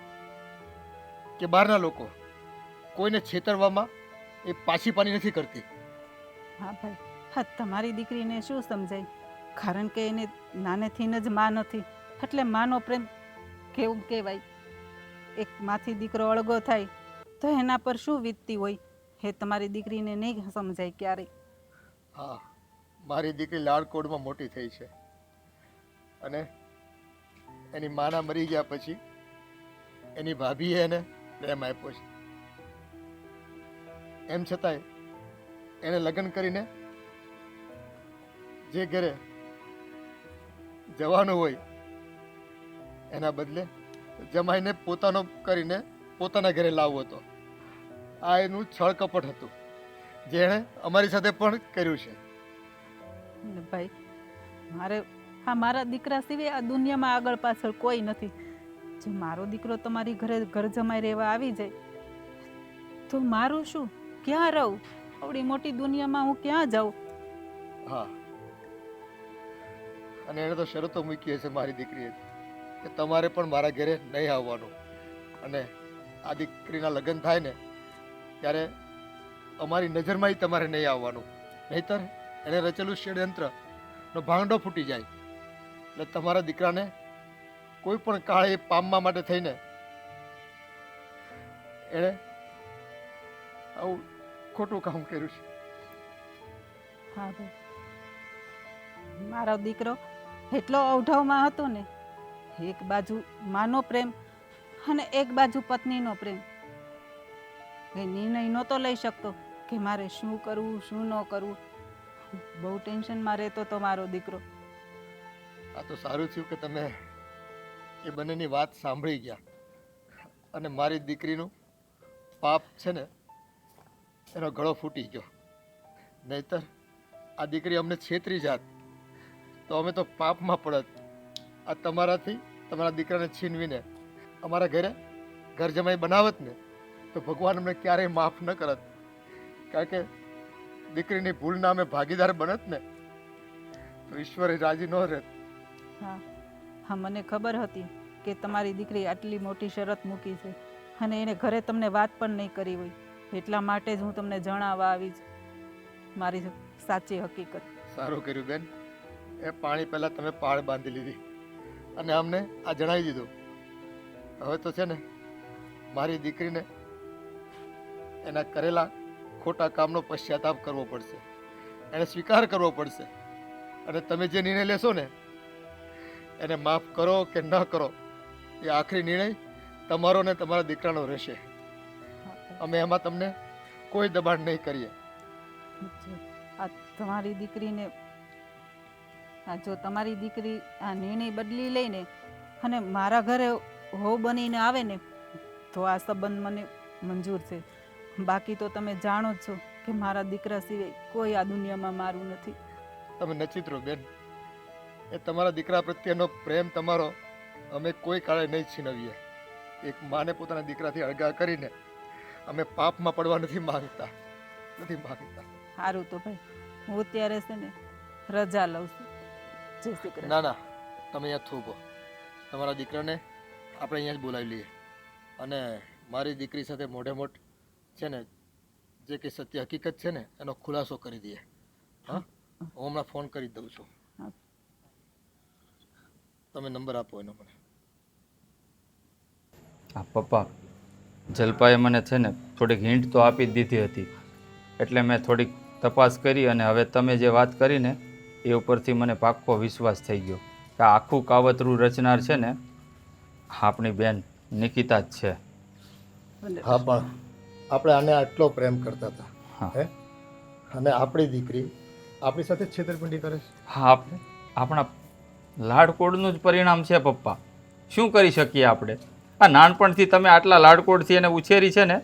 કે બહારના લોકો, કોઈને છેતરવામાં એ પાછી પાની નથી કરતી. હા ભાઈ, હા તમારી દીકરીને શું સમજાય, કારણ કે એને નાનેથી જ માં નથી, એટલે માનો પ્રેમ કેવું કહેવાય. એક માંથી દીકરો અળગો થાય તો એના પર શું વીતતી હોય એ તમારી દીકરીને નહીં સમજાય ક્યારેય. હા, મારી દીકરી લાડકોડમાં મોટી થઈ છે, અને એની માના મરી ગયા પછી એની ભાભીએ એને પ્રેમ આપ્યો છે. એમ છતાંય એને લગ્ન કરીને જે ઘરે જવાનું હોય એના બદલે જમાઈને પોતાનો કરીને પોતાના ઘરે લાવવો હતો. આ એનું છળ કપટ હતું જે એણે અમારી સાથે પણ કર્યું છે. ને ભાઈ, મારા દીકરા સિવાય આ દુનિયામાં આગળ પાછળ કોઈ નથી. જો મારો દીકરો તમારી ઘરે ઘર જમાઈ રહેવા આવી જાય તો મારું શું, ક્યાં રહું? આવડી મોટી દુનિયામાં હું ક્યાં જાઉં? હા, અને એણે તો શરતો મૂકી હશે મારી દીકરીએ કે તમારે પણ મારા ઘરે નહીં આવવાનું, અને આ દીકરીના લગ્ન થાય ને ત્યારે અમારી નજરમાં તમારે નહીં આવવાનું, નહીતર એણે રચેલું ષડયંત્રનો ભાંડો ફૂટી જાય. એટલે તમારા દીકરાને કોઈ પણ કાળે પામવા માટે થઈને એણે આવું ખોટું કામ કર્યું છે. હા ભાઈ, મારો દીકરો એટલો અવઢવમાં હતો ને, એક બાજુ માનો પ્રેમ અને એક બાજુ પત્નીનો પ્રેમ. એ નિર્ણય નહોતો લઈ શકતો કે મારે શું કરવું શું ન કરવું. બહુ ટેન્શનમાં રહેતો તો મારો દીકરો. આ તો સારું થયું કે તમે એ બંનેની વાત સાંભળી ગયા અને મારી દીકરીનું પાપ છે ને એનો ગળો ફૂટી ગયો. નહીતર આ દીકરી અમને છેતરી જાત તો અમે તો પાપમાં પડત. આ તમારાથી તમારા દીકરાને છીનવીને અમારા ઘરે ઘર જમાઈ બનાવત ને તો ભગવાન અમને ક્યારેય માફ ન કરત. કારણ કે દીકરીની ભૂલના અમે ભાગીદાર બનત ને તો ઈશ્વરે રાજી ન રહેત. હા હા, મને ખબર હતી કે તમારી દીકરી આટલી મોટી શરત મૂકી છે અને એને ઘરે તમને વાત પણ નહીં કરી હોય. એટલા માટે જ હું તમને જણાવવા આવી છું મારી સાચી હકીકત. સારું કર્યું બેન, એ પાણી પહેલાં તમે પાળ બાંધી લીધી અને અમને આ જણાવી દીધું. હવે તો છે ને મારી દીકરીને એના કરેલા ખોટા કામનો પશ્ચાતાપ કરવો પડશે, એને સ્વીકાર કરવો પડશે. અને તમે જે નિર્ણય લેશો ને એને માફ કરો કે ન કરો એ આખરી નિર્ણય તમારો ને તમારા દીકરાનો રહેશે. અમે એમાં તમને કોઈ દબાણ નહીં કરીએ. આ તમારી દીકરીને જો તમારી દીકરી આ નિર્ણય બદલી લઈને અને મારા ઘરે હોવ બનીને આવે ને તો આ સંબંધ મને મંજૂર છે. બાકી તો તમે જાણો જ છો કે મારા દીકરા સિવાય કોઈ આ દુનિયામાં મારું નથી. તમે નચિત્રો બેન, એ તમારા દીકરા પ્રત્યેનો પ્રેમ તમારો અમે કોઈ કાળે નહીં છીનવીએ. એક માને પોતાના દીકરાથી અળગા કરીને અમે પાપમાં પડવા નથી માંગતા. સારું તો ભાઈ, હું અત્યારે છે ને રજા લઉં છું. જય શ્રી કૃષ્ણ. ના ના, તમે અહીંયા થોભો. તમારા દીકરાને આપણે અહીંયા જ બોલાવી લઈએ અને મારી દીકરી સાથે મોઢે મોઢ છે ને જે કે સત્ય હકીકત છે ને એનો ખુલાસો કરી દઈએ. હા, હું હમણાં ફોન કરી દઉં છું. તમે નંબર આપો એનો મને. હા પપ્પા, જલપાએ મને છે ને થોડીક હિન્ટ તો આપી જ દીધી હતી, એટલે મેં થોડીક તપાસ કરી અને હવે તમે જે વાત કરીને એ ઉપરથી મને પાક્કો વિશ્વાસ થઈ ગયો કે આ આખું કાવતરું રચનાર છે ને આપણી બેન નિકિતા જ છે. હા, પણ આપણે આને આટલો પ્રેમ કરતા હતા હા. હે, અને આપણી દીકરી આપણી સાથે છેતરપિંડી કરે છે. હા, આપણા લાડકોડનું જ પરિણામ છે પપ્પા. શું કરી શકીએ આપણે? આ નાનપણથી તમે આટલા લાડકોડથી એને ઉછેરી છે ને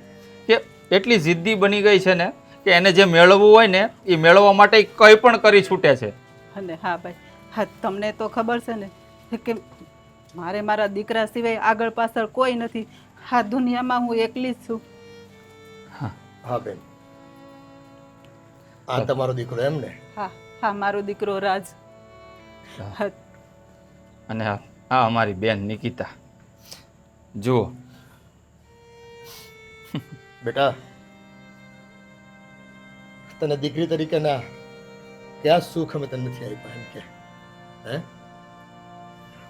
કે એટલી જિદ્દી બની ગઈ છે ને કે એને જે મેળવવું હોય ને એ મેળવવા માટે કંઈ પણ કરી છૂટે છે. અને હા ભાઈ, હા તમને તો ખબર છે ને કે મારે મારા દીકરા સિવાય આગળ પાછળ કોઈ નથી. આ દુનિયામાં હું એકલી જ છું. હા બેન, આ તમારો દીકરો એમ ને? હા હા, મારો દીકરો રાજ. હા, અને હા અમારી બેન નિકિતા. જુઓ બેટા, તને દીકરી તરીકે ના ક્યાં સુખ અમે તને નથી આપ્યા એમ કે હે,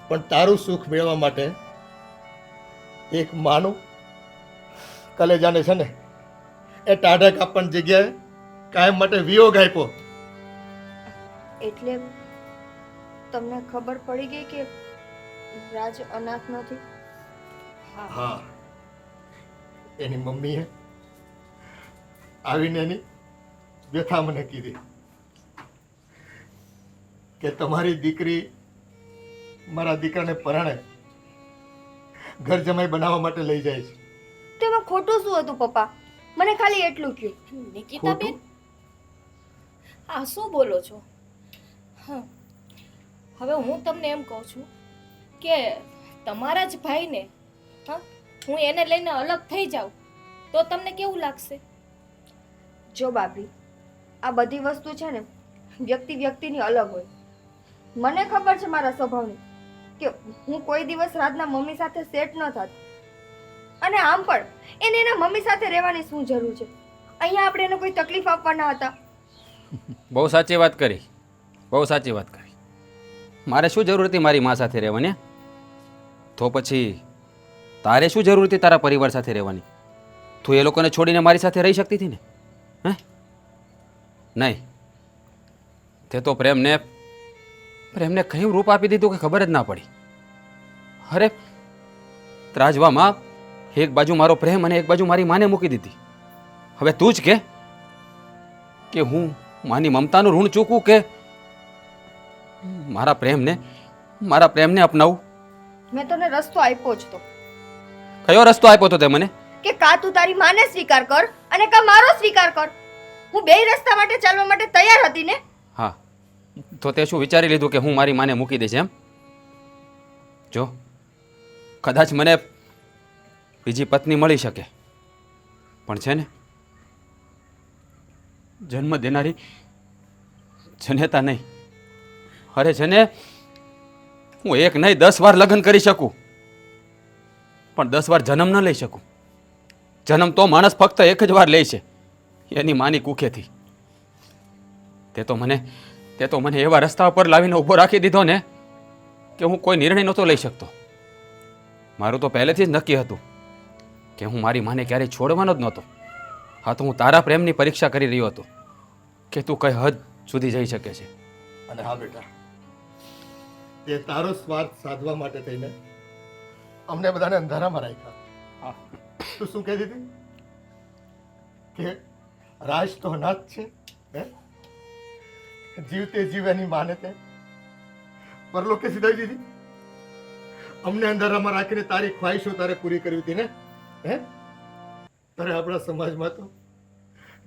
પણ તારું સુખ મેળવવા માટે એક માનું કલેજાને છે ને એ ટાઢક આપવાની જગ્યાએ કાયમ માટે વિયોગ આપ્યો. એટલે તમને ખબર પડી ગઈ કે રાજ અનાથ નથી? હા, એની મમ્મીએ આવીને એની વ્યથા મને કીધી કે તમારી દીકરી મારા દીકરાને પરાણે ઘર જમાઈ બનાવવા માટે લઈ જાય છે. તેમાં ખોટું શું હતું પપ્પા? મને ખાલી એટલું કહ્યું. નિકિતાબેન, આ શું બોલો છો? હા, હવે હું તમને એમ કહું છું કે તમારા જ ભાઈને હા હું એને લઈને અલગ થઈ જાઉં તો તમને કેવું લાગશે? જો ભાભી, આ બધી વસ્તુ છે ને વ્યક્તિની અલગ હોય. મને ખબર છે મારા સ્વભાવની કે હું કોઈ દિવસ રાજના મમ્મી સાથે સેટ ન થાત. અને આમ પણ એને એના મમ્મી સાથે રહેવાની શું જરૂર છે? અહીંયા આપણે એને કોઈ તકલીફ આપવાના હતા? બહુ સાચી વાત કરી, બહુ સાચી વાત કરી. મારે શું જરૂર હતી મારી મા સાથે રહેવાની? તો પછી તારે શું જરૂર હતી તારા પરિવાર સાથે રહેવાની? તું એ લોકોને છોડીને મારી સાથે રહી શકતી હતી ને? હે? નહીં. તે તો પ્રેમને કયું રૂપ આપી દીધું કે ખબર જ ના પડી. અરે ત્રાજવામાં એક બાજુ મારો પ્રેમ અને એક બાજુ મારી માને મૂકી દીધી. હવે તું જ કે હું માની મમતાનું ઋણ ચૂકવું કે મારા પ્રેમને અપનાવું? મેં તને રસ્તો આપ્યો જ તો કયો રસ્તો આપ્યો તો તે મને? કે કા તું તારી માને સ્વીકાર કર અને કા મારો સ્વીકાર કર. હું બે રસ્તા માટે ચાલવા માટે તૈયાર હતી ને. હા, તો તે શું વિચારી લીધું કે હું મારી માને મૂકી દઈશ એમ? જો કદાચ મને બીજી પત્ની મળી શકે, પણ છે ને જન્મ દેનારી જનેતા નહીં. અરે છે ને હું એક નહીં 10 વાર લગ્ન કરી શકું, પણ 10 વાર જન્મ ન લઈ શકું. જન્મ તો માણસ ફક્ત એક જ વાર લે છે, એની માની કુખેથી. તે તો મને એવા રસ્તા પર લાવીને ઊભો રાખી દીધો ને કે હું કોઈ નિર્ણય નહોતો લઈ શકતો. મારું તો પહેલેથી જ નક્કી હતું કે હું મારી માને ક્યારેય છોડવાનો જ નહોતો. હા, તો હું તારા પ્રેમની પરીક્ષા કરી રહ્યો હતો કે તું કઈ હદ સુધી જઈ શકે છે. અને હા બેટા, તે તારો સ્વાર્થ સાધવા માટે થઈને અમને બધાને અંધારામાં રાખ્યા. તું શું કહેતી હતી કે રાજ તો અનાથ છે, હે? જીવતે જીવવાની માને તે પરલોકે સીધાઈ દીધી. અમને અંધારામાં રાખીને તારી ખ્વાહિશો તારે પૂરી કરવી હતી ને, હે? તારે આપણા સમાજમાં તો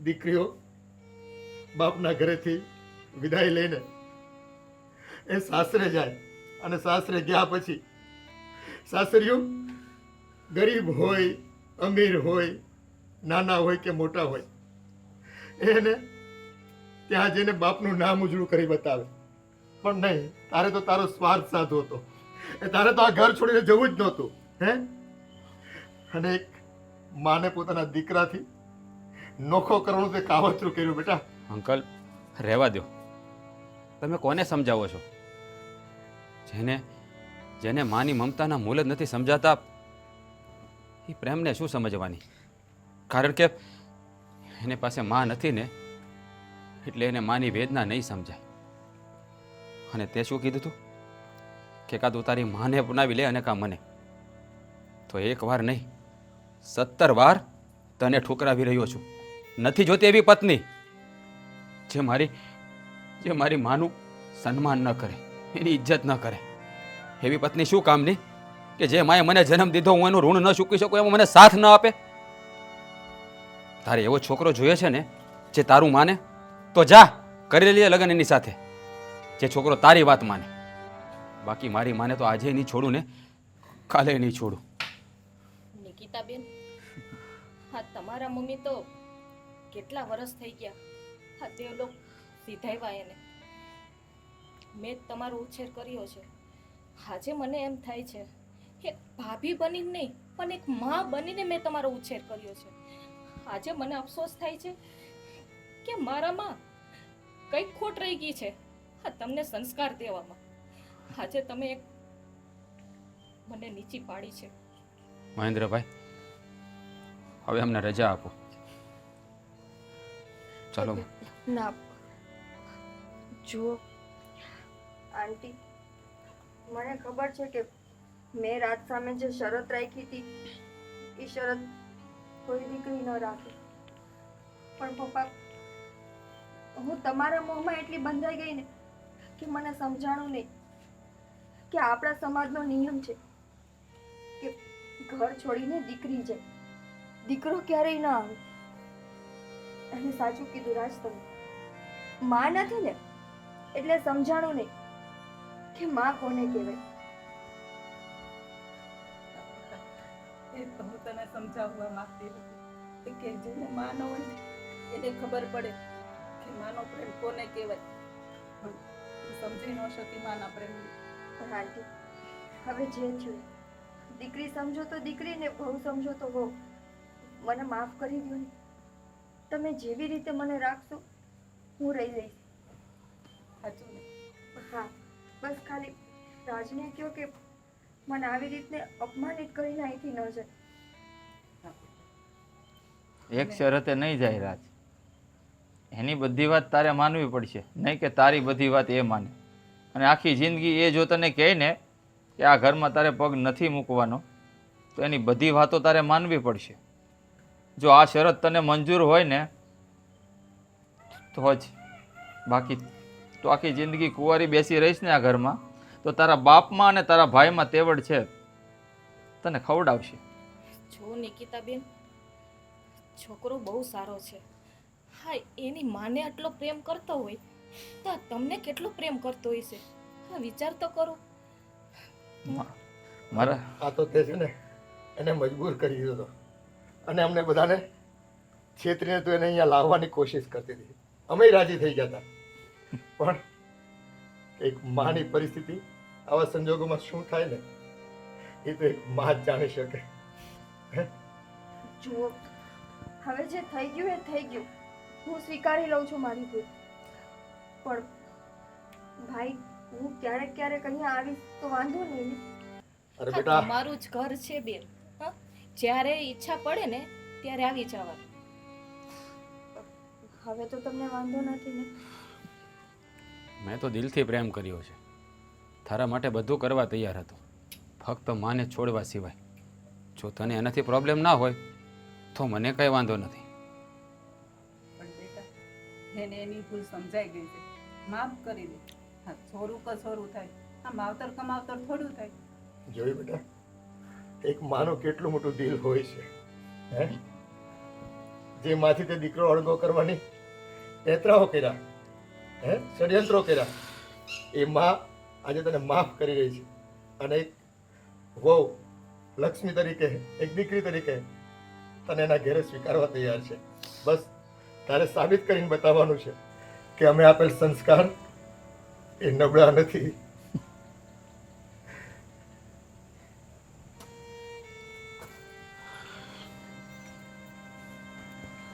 દીકરીઓ બાપના ઘરેથી વિદાય લઈને એ સાસરે જાય, અને સાસરે ગયા પછી સાસરીઓ ગરીબ હોય, અમીર હોય, નાના હોય કે મોટા હોય, એને ત્યાં જઈને બાપનું નામ ઉજળું કરી બતાવે. પણ નહીં, તારે તો તારો સ્વાર્થ સાધવો હતો. તારે તો આ ઘર છોડીને જવું જ નહોતું, હે? અને એક માને પોતાના દીકરાથી નોખો કરવાનું તે કાવતરું કર્યું બેટા. અંકલ, રહેવા દો. તમે કોને સમજાવો છો? જેને માની મમતાના મૂલ જ નથી સમજાતા, એ પ્રેમને શું સમજવાની? કારણ કે એને પાસે માં નથી ને, એટલે એને માની વેદના નહીં સમજાય. અને તે શું કીધું તું કે કાં તું તારી માને અપનાવી લે અને કાં મને? તો એક વાર નહીં 17 વાર તને ઠુકરાવી રહ્યો છું. નથી જોતી એવી પત્ની જે મારી માનું સન્માન ન કરે, એની ઇજ્જત ન કરે. એવી પત્ની શું કામની કે જે માએ મને જન્મ દીધો, હું એનું ઋણ ન ચૂકવી શકું, એમાં મને સાથ ન આપે. તારે એવો છોકરો જોઈએ છે ને જે તારું માને, તો જા કરી લે લગ્ન એની સાથે, જે છોકરો તારી વાત માને. બાકી મારી માને તો આજે નહીં છોડું ને કાલે નહીં છોડું. નિકિતાબેન, હા તમારા મમ્મી તો કેટલા વર્ષ થઈ ગયા, હા દેવલોક સીધાવ્યા એને. મેં જ તમારો ઉછેર કર્યો છે. આજે મને એમ થાય છે એક ભાભી બનીને નહીં પણ એક મા બનીને મેં તમારો ઉછેર કર્યો છે. આજે મને અફસોસ થાય છે કે મારામાં કંઈક ખોટ રહી ગઈ છે હા તમને સંસ્કાર દેવામાં. આજે તમે એક મને નીચી પાડી છે. મહેન્દ્રભાઈ, હવે અમને રજા આપો. ચાલો. ના જુઓ આંટી, મને ખબર છે કે મેં રાત સામે જે શરત રાખી હતી એ શરત કોઈ દીકરી ન રાખી. પણ પપ્પા, હું તમારા મોહમાં એટલી બંધાઈ ગઈ ને કે મને સમજાણું નહીં કે આપણા સમાજનો નિયમ છે કે ઘર છોડીને દીકરી જાય, દીકરો ક્યારેય ના આવે. અને સાચું કીધું રાજ તમે, માં નથી ને એટલે સમજાણું નહીં કે માં કોને કહેવાય. એ તો હું તને સમજાવવા માંગતી હતી કે જેને માનો હોય ને એને ખબર પડે કે માનો પ્રેમ કોને કહેવાય. પણ તું સમજી ન શકી માના પ્રેમ. પણ આંટી, હવે જે થયું, દીકરી સમજો તો દીકરી ને વહુ સમજો તો વહુ. મને માફ કરી દો ને. તમે જેવી રીતે મને રાખશો હું રહી લઈશ. સાચું ને? હા, બસ ખાલી રાજને કહો કે મને આવી રીતને અપમાનિત કરીને અહીંથી ન જાય. એક શરતે નહીં જાય રાજ. એની બધી વાત તારે માનવી પડશે, નહીં કે તારી બધી વાત એ માને. અને આખી જિંદગી એ જો તને કહે ને કે આ ઘરમાં તારે પગ નથી મૂકવાનો, તો એની બધી વાતો તારે માનવી પડશે. જો આ શરત તને મંજૂર હોય ને તો જ, બાકી તો આખી જિંદગી કુંવારી બેસી રહીશ ને આ ઘરમાં, તો તારા બાપમાં અને તારા ભાઈમાં તેવડ છે, તને ખવડાવશે. જો નિકિતાબેન, છોકરો બહુ સારો છે. હા, એની માને આટલો પ્રેમ કરતો હોય તો આ તમને કેટલો પ્રેમ કરતો હોય છે? હા, વિચાર તો કરો. મારા આ તો તે છે ને એને મજબૂર કરી દીધો હતો અને અમને બધાને છેતરીને તો એને અહીંયા લાવવાની કોશિશ કરતી હતી. અમે રાજી થઈ ગયા હતા, પણ એક માની પરિસ્થિતિ આવા સંજોગોમાં શું થાય ને એ તો એક માં જ જાણી શકે. જુઓ, હવે જે થઈ ગયું એ થઈ ગયું. હું સ્વીકારી લઉં છું મારી ભૂલ. પણ ભાઈ, હું ક્યારેક ક્યારેક અહીંયા આવીશ તો વાંધો નહીં ને? અરે હા, બેટા, તમારું જ ઘર છે બેન. હા, જ્યારે ઈચ્છા પડે ને ત્યારે આવી જવાનું. હવે તો તમને વાંધો નથી ને? મેં તો દિલથી પ્રેમ કર્યો છે, તારા માટે બધું કરવા તૈયાર હતો, ફક્ત માને છોડવા સિવાય. જો તને એનાથી પ્રોબ્લેમ ના હોય તો મને કંઈ વાંધો નથી. પણ બેટા, એને એની ભૂલ સમજાઈ ગઈ છે, માફ કરી દે. હા, છોરું કછોરું થાય, આ માવતર કમાવતર થોડું થાય. જોયું બેટા, એક માનું કેટલું મોટું દિલ હોય છે. હે, જે માંથી તે દીકરો અળગો કરવાની પેતરાઓ કર્યા, હે, ષડયંત્રો કર્યા, એ માં આજે તને માફ કરી રહી છે. અને એક વહુ લક્ષ્મી તરીકે, એક દીકરી તરીકે તને એના ઘેરે સ્વીકારવા તૈયાર છે. બસ તારે સાબિત કરીને બતાવવાનું છે કે અમે આપેલ સંસ્કાર એ નબળા નથી.